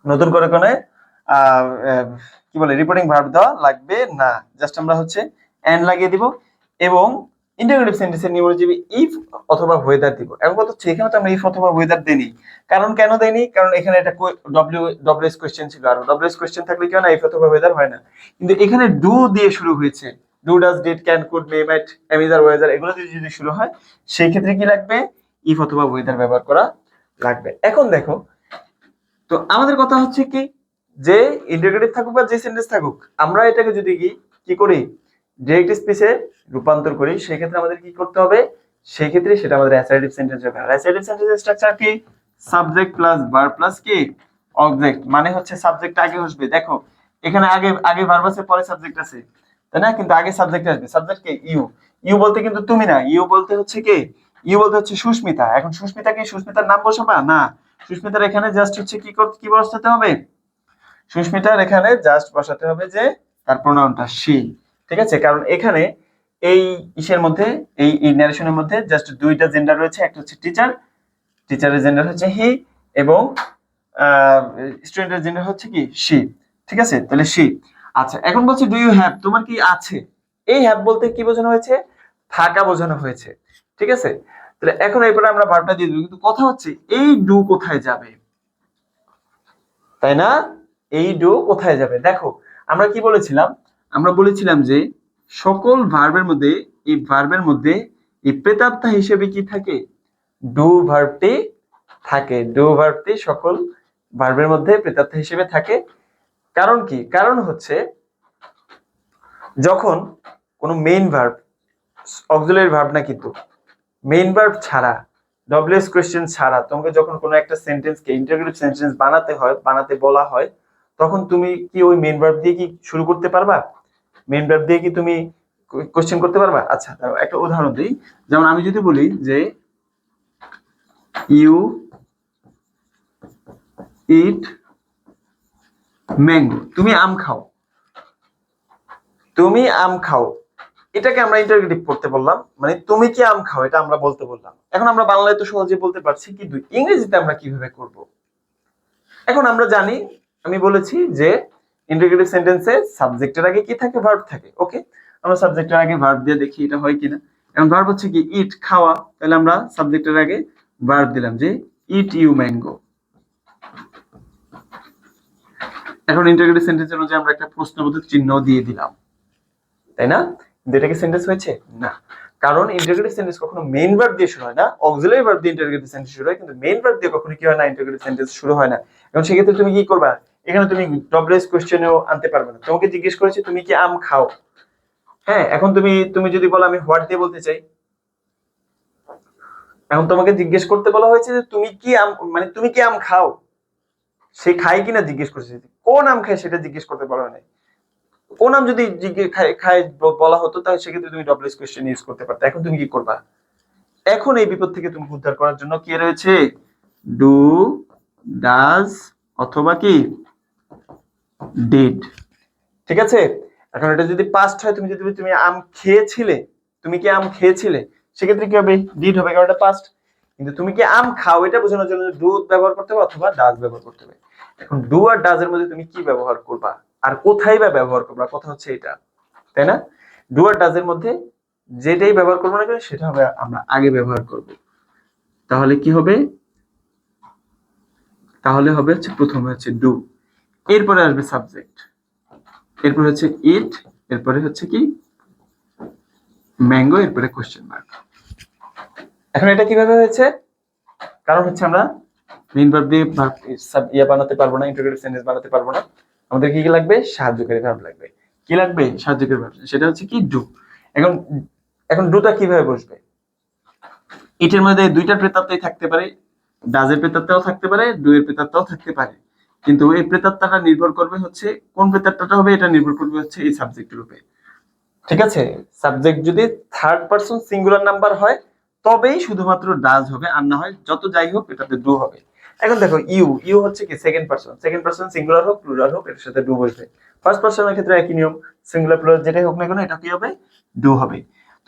Speaker 1: নতুন করে কোনো কি বলে রিপোর্টিং ভার্ব দেওয়া লাগবে না। জাস্ট আমরা হচ্ছে এন্ড লাগিয়ে দিব এবং ইন্টারোগেটিভ সেন্টেন্সের নিয়মজীবী ইফ অথবা ওয়েদার দিব। এখন কথা হচ্ছে এখানে তো আমরা ইফ অথবা ওয়েদার দেইনি, কারণ কেন দেইনি? কারণ এখানে এটা ডব্লিউএস কোশ্চেন ছিল, আর ডব্লিউএস কোশ্চেন থাকলে কি হয় না, ইফ অথবা ওয়েদার হয় না। কিন্তু এখানে ডু দিয়ে শুরু হয়েছে, do does did can could may might am is are whether, এগুলো দিয়ে যদি শুরু হয়, সেই ক্ষেত্রে কি লাগবে? ইফ অথবা ওয়েদার ব্যবহার করা লাগবে। এখন দেখো, তো আমাদের কথা হচ্ছে কি, যে ইন্টারোগেটিভ থাকুক বা যে সেন্টেন্স থাকুক, আমরা এটাকে যদি কি করি, ডিরেক্ট স্পিচে রূপান্তর করি, সেই ক্ষেত্রে আমাদের কি করতে হবে? সেই ক্ষেত্রে সেটা আমাদের অ্যাসার্টিভ সেন্টেন্স হবে। আর অ্যাসার্টিভ সেন্টেন্সের স্ট্রাকচার কি? সাবজেক্ট প্লাস ভার্ব প্লাস কি অবজেক্ট। মানে হচ্ছে সাবজেক্ট আগে আসবে। দেখো এখানে আগে আগে ভার্ব আছে, পরে সাবজেক্ট আছে, তাই না? কিন্তু আগে সাবজেক্ট আসবে। Subject K? ইউ। ইউ বলতে কিন্তু তুমি না, ইউ বলতে হচ্ছে কে? ইউ বলতে হচ্ছে সুস্মিতা। এখন সুস্মিতা কি সুস্মিতার নাম বসাবা না, সুস্মিতার এখানে জাস্ট হচ্ছে কি বসাতে হবে? সুস্মিতার এখানে জাস্ট বসাতে হবে যে তার প্রোনাউনটা শি। ঠিক আছে, কারণ এখানে এই ইসের মধ্যে, এই ন্যারেশনের মধ্যে জাস্ট দুইটা জেন্ডার রয়েছে, একটা হচ্ছে টিচার, টিচারের জেন্ডার হচ্ছে হি, এবং স্টুডেন্টের জেন্ডার হচ্ছে কি শি। ঠিক আছে, তাহলে শি। আচ্ছা, এখন বলছি ডু ইউ হ্যাভ, তোমার কি আছে। এই হ্যাভ বলতে কি বোঝানো হয়েছে? থাকা বোঝানো হয়েছে। ঠিক আছে, তাহলে এখন এরপরে আমরা ভার্বটা দিয়ে দেব, কিন্তু কথা হচ্ছে এই ডু কোথায় যাবে, তাই না? এই ডু কোথায় যাবে? দেখো আমরা কি বলেছিলাম, আমরা বলেছিলাম যে সকল ভার্বের মধ্যে, এই ভার্বের মধ্যে এই প্রেতাত্মা হিসেবে কি থাকে? ডু ভার্বটি থাকে। ডু ভার্বটি সকল ভার্বের মধ্যে প্রেতাত্মা হিসেবে থাকে। কারণ কি? কারণ হচ্ছে যখন কোনো মেইন ভার্ব, অক্সিলারি ভার্ব না, কিন্তু মেইন ভার্ব ছাড়া, ডব্লিউএস কোয়েশ্চেন ছাড়া তোমাকে যখন কোনো একটা সেন্টেন্সকে ইন্টারোগেটিভ সেন্টেন্স বানাতে হয়, বানাতে বলা হয়, তখন তুমি কি ওই মেইন ভার্ব দিয়ে কি শুরু করতে পারবা? মেইন ভার্ব দিয়ে কি তুমি কোয়েশ্চেন করতে পারবা? আচ্ছা, একটা উদাহরণ দিই। যেমন আমি যদি বলি যে ইউ ইট ম্যাঙ্গো, তুমি আম খাও, তুমি আম খাও, এটাকে আমরা ইন্টারোগেটিভ করতে বললাম, মানে তুমি কি আম খাও এটা আমরা বলতে বললাম। এখন আমরা বাংলায় তো সহজে বলতে পারছি, কিন্তু ইংরেজিতে আমরা কিভাবে করব? এখন আমরা জানি, আমি বলেছি যে ইন্টারোগেটিভ সেন্টেন্সে সাবজেক্টের আগে কি থাকে? ভার্ব থাকে। ওকে, আমরা সাবজেক্টের আগে ভার্ব দিয়ে দেখি এটা হয় কিনা। এখন ভার্ব হচ্ছে কি ইট, খাওয়া, তাহলে আমরা সাবজেক্টের আগে ভার্ব দিলাম যে ইট ইউ ম্যাঙ্গো। এখন ইন্টারোগেটিভ সেন্টেন্স অনুযায়ী আমরা একটা প্রশ্নবোধক চিহ্ন দিয়ে দিলাম, তাই না? এটা কি সেন্টেন্স হয়েছে? না, কারণ ইন্টারোগেটিভ সেন্টেন্স কখনো মেইন ভার্ব দিয়ে শুরু হয় না, অক্সিলারি ভার্ব দিয়ে ইন্টারোগেটিভ সেন্টেন্স শুরু হয়, কিন্তু মেইন ভার্ব দিয়ে কখনো কি হয় না, ইন্টারোগেটিভ সেন্টেন্স শুরু হয় না। এখন সেক্ষেত্রে তুমি কি করবা? এখানে তুমি ডব্লিউএস কোশ্চেনেও আনতে পারবে না। তোমাকে জিজ্ঞেস করেছে তুমি কি আম খাও, হ্যাঁ, এখন তুমি যদি বলো আমি হোয়াট দিয়ে বলতে চাই, এখন তোমাকে জিজ্ঞেস করতে বলা হয়েছে যে তুমি কি আম, মানে তুমি কি আম খাও, সে খায় কিনা জিজ্ঞেস করছে, কোন আম খায় সেটা জিজ্ঞেস করতে বলা হয় নাই। কোন নাম যদি খায় বলা হতো, তাহলে সেক্ষেত্রে তুমি ডব্লিউএস কোশ্চেন ইউজ করতে পারতে। এখন তুমি কি করবা? এখন এই বিপদ থেকে তুমি উদ্ধার করার জন্য কি রয়েছে? ডু, ডাজ অথবা কি ডিড। ঠিক আছে, এখন এটা যদি পাস্ট হয়, তুমি যদি তুমি আম খেয়েছিলে, তুমি কি আম খেয়েছিলে, সেক্ষেত্রে কি হবে? ডিড হবে, কারণ এটা পাস্ট। কিন্তু তুমি কি আম খাও এটা বোঝানোর জন্য ডু ব্যবহার করতে হবে অথবা ডাজ ব্যবহার করতে হবে। এখন ডু আর ডাজ এর মধ্যে তুমি কি ব্যবহার করবা আর কোথায় বা ব্যবহার করবা, কথা হচ্ছে এটা, তাই না? ডু আর ডাজ এর মধ্যে যেটাই ব্যবহার করবো না কেন সেটা হবে আমরা আগে ব্যবহার করব। তাহলে কি হবে? তাহলে হবে হচ্ছে প্রথমে হচ্ছে ডু, এরপরে আসবে সাবজেক্ট, এরপরে হচ্ছে ইট, এরপরে হচ্ছে কি ম্যাঙ্গো, এরপরে কোশ্চেন মার্ক। এখন এটা কিভাবে হয়েছে? কারণ হচ্ছে আমরা মেইন ভার্ব দিয়ে ইয়া বানাতে পারবো না, ইন্টারোগেটিভ সেন্টেন্স বানাতে পারবো না। আমাদের কি কি লাগবে? সাহায্যকারী ভার্ব লাগবে। কি লাগবে? সাহায্যকারী ভার্ব, সেটা হচ্ছে কি ডু। এখন এখন ডুটা কিভাবে বসবে? ইটের মধ্যে দুইটা প্রেতাত্মাই থাকতে পারে, ডাজের প্রেতাত্মাও থাকতে পারে, ডু এর প্রেতাত্মাও থাকতে পারে, কিন্তু এই প্রেতাত্মাটা নির্ভর করবে হচ্ছে কোন প্রেতাত্মাটা হবে, এটা নির্ভর করবে হচ্ছে এই সাবজেক্টের উপরে। ঠিক আছে, সাবজেক্ট যদি থার্ড পারসন সিঙ্গুলার নাম্বার হয় তবেই শুধুমাত্র ডাজ হবে, আর না হয় যত যাই হোক এটাতে ডু হবে। এখন দেখো ইউ, ইউ হচ্ছে কি second person, second person singular হোক প্লুরাল হোক এটার সাথে ডু বসবে। ফার্স্ট পারসনের ক্ষেত্রে একই নিয়ম, সিঙ্গুলার প্লুরাল যেটাই হোক না কেন এটা কি হবে? ডু হবে।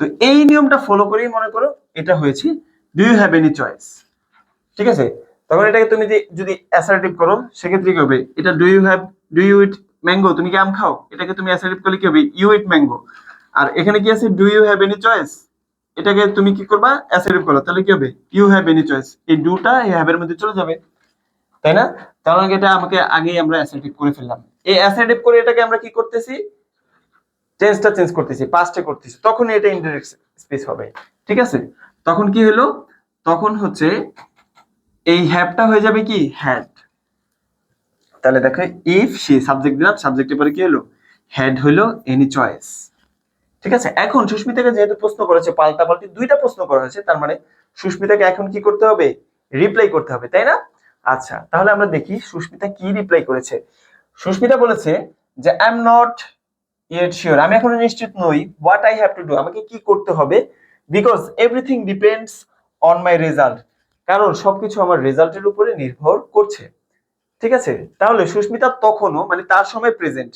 Speaker 1: তো এই নিয়মটা ফলো করেই মনে করো এটা হয়েছে do you have any choice. ঠিক আছে, তখন এটাকে তুমি যদি অ্যাসার্টিভ করো সেক্ষেত্রে কি হবে? এটা ডু ইউ ইট ম্যাঙ্গো, তুমি কি আম খাও, এটাকে তুমি অ্যাসার্টিভ করলে কি হবে? You it mango. আর এখানে কি আছে? Do you have any choice, এটাকে তুমি কি করবা? অ্যাসার্টিভ করো, তাহলে কি হবে? ইউ হ্যাভ এনি চয়েস, এই ডুটা এই হ্যাভ এর মধ্যে চলে যাবে, তাই না? তাহলে এটা আমাকে আগেই আমরা অ্যাসার্টিভ করে ফেললাম। এই অ্যাসার্টিভ করে এটাকে আমরা কি করতেছি? টেন্সটা চেঞ্জ করতেছি, পাস্টে করতেছি, তখন এটা ইনডাইরেক্ট স্পিচ হবে। ঠিক আছে, তখন কি হলো? তখন হচ্ছে এই হ্যাভটা হয়ে যাবে কি হ্যাড। তাহলে দেখো ইফ সে সাবজেক্ট দিলাম, সাবজেক্টের পরে কি হলো? হ্যাড হলো এনি চয়েস। ঠিক আছে, এখন সুস্মিতাকে যেহেতু প্রশ্ন করেছে পাল্টাপাল্টি দুইটা প্রশ্ন করা হয়েছে, তার মানে সুস্মিতাকে এখন কি করতে হবে? রিপ্লাই করতে হবে, তাই না? আচ্ছা, তাহলে আমরা দেখি সুস্মিতা কি রিপ্লাই করেছে। সুস্মিতা বলেছে যে I am not yet sure, আমি এখনো নিশ্চিত নই, what I have to do, আমাকে কি করতে হবে, because everything depends on my result, কারণ সবকিছু আমার রেজাল্টের উপরে নির্ভর করছে। ঠিক আছে, তাহলে সুস্মিতা তখনও, মানে তার সময় প্রেজেন্ট,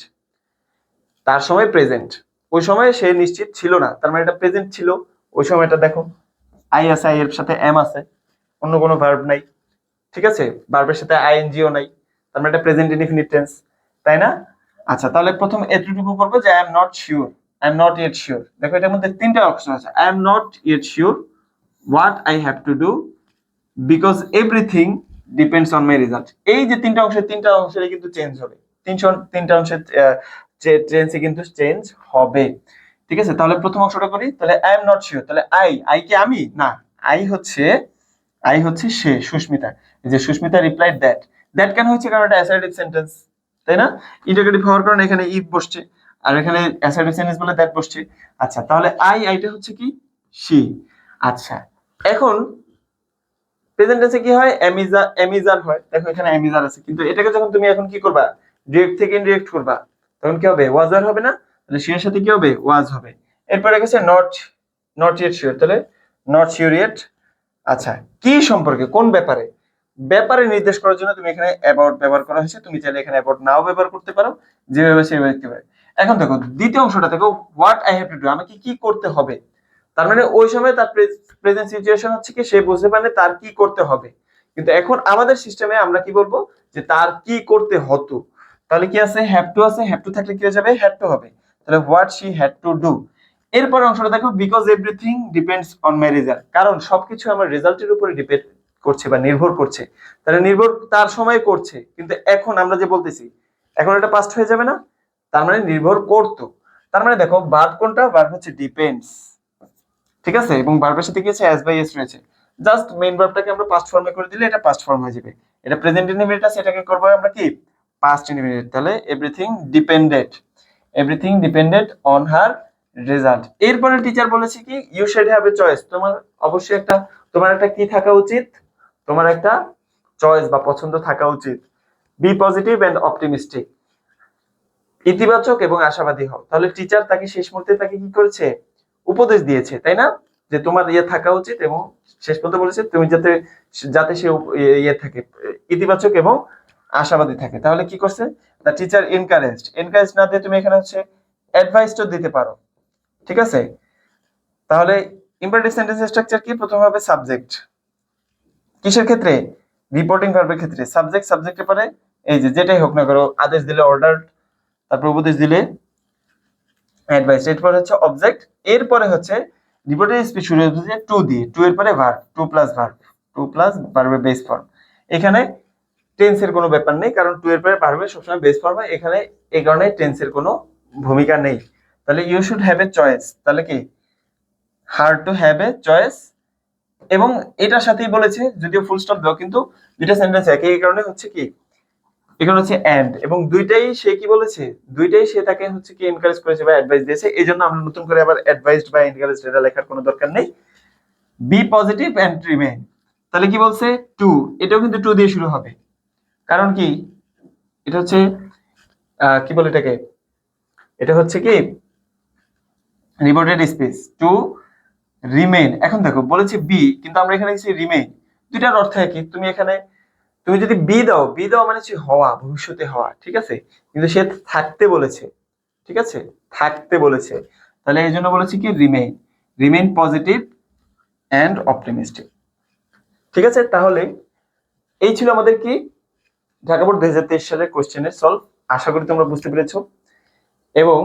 Speaker 1: তার সময় প্রেজেন্ট, ওই সময় সে নিশ্চিত ছিল না, তার মানে এটা প্রেজেন্ট ছিল। ওই সময়টা দেখো আই আছে, আই এর সাথে এম আছে, অন্য কোনো ভার্ব নাই। ঠিক আছে, ভার্বের সাথে আইএনজিও নাই, তার মানে এটা প্রেজেন্ট ইনডিফিনিট টেন্স, তাই না? আচ্ছা, তাহলে প্রথম এতটুকু করবো যে I am not sure, I am not yet sure. দেখো এটার মধ্যে তিনটা অপশন আছে, I am not yet sure, what I have to do, because everything depends on my result. এই যে তিনটা অংশের কিন্তু চেঞ্জ হবে, তিনটা অংশের টেন্সে কিন্তু চেঞ্জ হবে। ঠিক আছে, তাহলে প্রথম অংশটা করি। তাহলে আই এম নট শিওর, তাহলে আই কি আমি? না, আই হচ্ছে সে, সুস্মিতা। যে সুস্মিতা রিপ্লাইড দ্যাট, দ্যাট কেন হচ্ছে? কারণ এটা অ্যাসার্টিভ সেন্টেন্স, তাই না? ইন্টারোগেটিভ হওয়ার কারণে এখানে ইফ বসছে। আর এখানে অ্যাসার্টিভ সেন্টেন্স বলে দ্যাট বসছে। আচ্ছা, তাহলে আইটা হচ্ছে কি শি। আচ্ছা, এখন প্রেজেন্ট টেন্সে কি হয়, এমিজার হয়। দেখো এখানে এমিজার আছে, কিন্তু এটাকে যখন তুমি এখন কি করবা, ডিরেক্ট থেকে ইনডিরেক্ট করবা, তখন কি হবে, ওয়াজার হবে না? তাহলে শি এর সাথে কি হবে, ওয়াজ হবে। এরপরে গেছে নট ইয়েট শিওর, তাহলে নট শিওর ইয়েট। আচ্ছা, কি সম্পর্কে, কোন ব্যাপারে, ব্যাপারে নির্দেশ করার জন্য তুমি এখানে অ্যাবাউট ব্যবহার করা হয়েছে। তুমি চাইলে এখানে অ্যাবাউট নাও ব্যবহার করতে পারো, যেভাবে সেভাবে লিখতে পারো। এখন দেখো দ্বিতীয় অংশটা দেখো, what I have to do, আমাকে কি করতে হবে। তার মানে ওই সময় তার প্রেজেন্ট সিচুয়েশন হচ্ছে কি, সে বুঝতে পারে তার কি করতে হবে। কিন্তু এখন আমাদের সিস্টেমে আমরা কি বলবো, যে তার কি করতে হতো। তাহলে কি আছে, হ্যাভ টু আছে, হ্যাভ টু থাকলে কি হয়ে যাবে, হ্যাড টু হবে। তাহলে what she had to do. এরপরে অংশটা দেখো, because everything depends on my result, কারণ সবকিছু আমার রেজাল্টের উপরে ডিপেন্ড করছে বা নির্ভর করছে। তাহলে নির্ভর তার সময় করছে, কিন্তু এখন আমরা যে বলতেছি, এখন এটা পাস্ট হয়ে যাবে না, তার মানে নির্ভর করতো। তার মানে দেখো ভার্ব কোনটা, ভার্ব হচ্ছে ডিপেন্ডস, ঠিক আছে, এবং ভার্বের সাথে কি আছে, অ্যাজ বাই এস রয়েছে। জাস্ট মেইন ভার্বটাকে আমরা পাস্ট ফর্মে করে দিলে এটা পাস্ট ফর্ম হয়ে যাবে। এটা প্রেজেন্ট ইনডিফিনিট আছে, এটাকে করব আমরা কি, পাস্ট ইনডিফিনিট। তাহলে everything depended on her result. এরপরে টিচার বলেছে কি, you should have a choice, তোমার অবশ্যই একটা, তোমার একটা কি থাকা উচিত, তোমার একটা চয়েস বা পছন্দ থাকা উচিত। বি পজিটিভ এন্ড অপটিমিস্টিক, ইতিবাচক এবং আশাবাদী হও। তাহলে টিচার তাকে শেষ মুহূর্তে তাকে কি করেছে, উপদেশ দিয়েছে, তাই না, যে তোমার ইয়ে থাকা উচিত, এবং শেষ পর্যন্ত বলেছে তুমি যাতে যাতে সে ইয়ে থাকে, ইতিবাচক এবং আশাবাদী থাকে। তাহলে কি করছে, দ্য টিচার এনকারেজ না দিয়ে তুমি এখানে হচ্ছে অ্যাডভাইসটা দিতে পারো, ঠিক আছে। তাহলে ইম্পারেটিভ সেন্টেন্স স্ট্রাকচার কি, প্রথম হবে সাবজেক্ট, কিসের ক্ষেত্রে, রিপোর্টিং ভার্বের ক্ষেত্রে সাবজেক্টের পরে এই যে যেটাই হোক না করো, আদেশ দিলে অর্ডার, তারপর উপদেশ দিলে অ্যাডভাইস, এরপর হচ্ছে অবজেক্ট, এরপরে হচ্ছে রিপোর্টের স্পিচ শুরু হচ্ছে টু দিয়ে, টু এর পরে ভার্ব, টু প্লাস ভার্বের বেস ফর্ম। এখানে টেন্সের কোনো ব্যাপার নেই, কারণ টু এর পরে ভার্বের সবসময় বেস ফর্ম হয়, এখানে এই কারণে টেন্সের কোনো ভূমিকা নেই। তাহলে you should have a choice, তাহলে কি her to have a choice, এবং এটার সাথেই বলেছে, যদিও ফুল স্টপ দাও, কিন্তু দুইটা সেন্টেন্স একই, এই কারণে হচ্ছে কি, এখানে হচ্ছে এন্ড, এবং দুইটাই সে কি বলেছে, দুইটাই সে তাকে হচ্ছে কি এনকারেজ করেছে বা অ্যাডভাইস দিয়েছে। এই জন্য আমরা নতুন করে আবার অ্যাডভাইসড বা এনকারেজড এটা লেখার কোনো দরকার নেই। বি পজিটিভ এন্ড রিমেইন, তাহলে কি বলছে, টু, এটাও কিন্তু টু দিয়ে শুরু হবে, কারণ কি, এটা হচ্ছে কি বলে এটাকে, এটা হচ্ছে কি রিপোর্টেড স্পিচ, টু রিমেইন। এখন দেখো বলেছে বি, কিন্তু আমরা এখানে লিখছি রিমেইন, দুইটার অর্থ একই। তুমি যদি বি দাও মানে হচ্ছে হওয়া, ভবিষ্যতে হওয়া, ঠিক আছে, কিন্তু সে থাকতে বলেছে, ঠিক আছে, থাকতে বলেছে, তাহলে এই জন্য বলেছি কি রিমেইন পজিটিভ এন্ড অপটিমিস্টিক, ঠিক আছে। তাহলে এই ছিল আমাদের কি ঢাকা বোর্ড 2023 সালের কোশ্চেনের সলভ। আশা করি তোমরা বুঝতে পেরেছো, এবং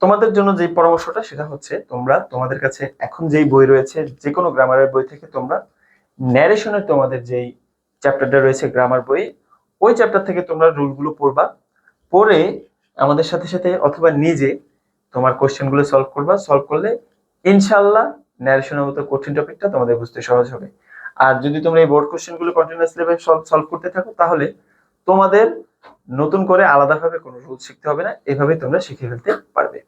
Speaker 1: তোমাদের জন্য যে পরামর্শটা সেটা হচ্ছে, তোমরা তোমাদের কাছে এখন যেই বই রয়েছে, যে কোনো গ্রামারের বই থেকে তোমরা ন্যারেশনের তোমাদের যেই চ্যাপ্টারটা রয়েছে গ্রামার বই, ওই চ্যাপ্টার থেকে তোমরা রুলগুলো পড়বা, পড়ে আমাদের সাথে সাথে অথবা নিজে তোমার কোশ্চেনগুলো সলভ করলে ইনশাআল্লাহ ন্যারেশনের মতো কঠিন টপিকটা তোমাদের বুঝতে সহজ হবে। আর যদি তোমরা এই বোর্ড কোশ্চেনগুলো কন্টিনিউয়াসলি সলভ করতে থাকো, তাহলে তোমাদের নতুন করে আলাদাভাবে কোনো রুল শিখতে হবে না, এভাবেই তোমরা শিখে ফেলতে পারবে।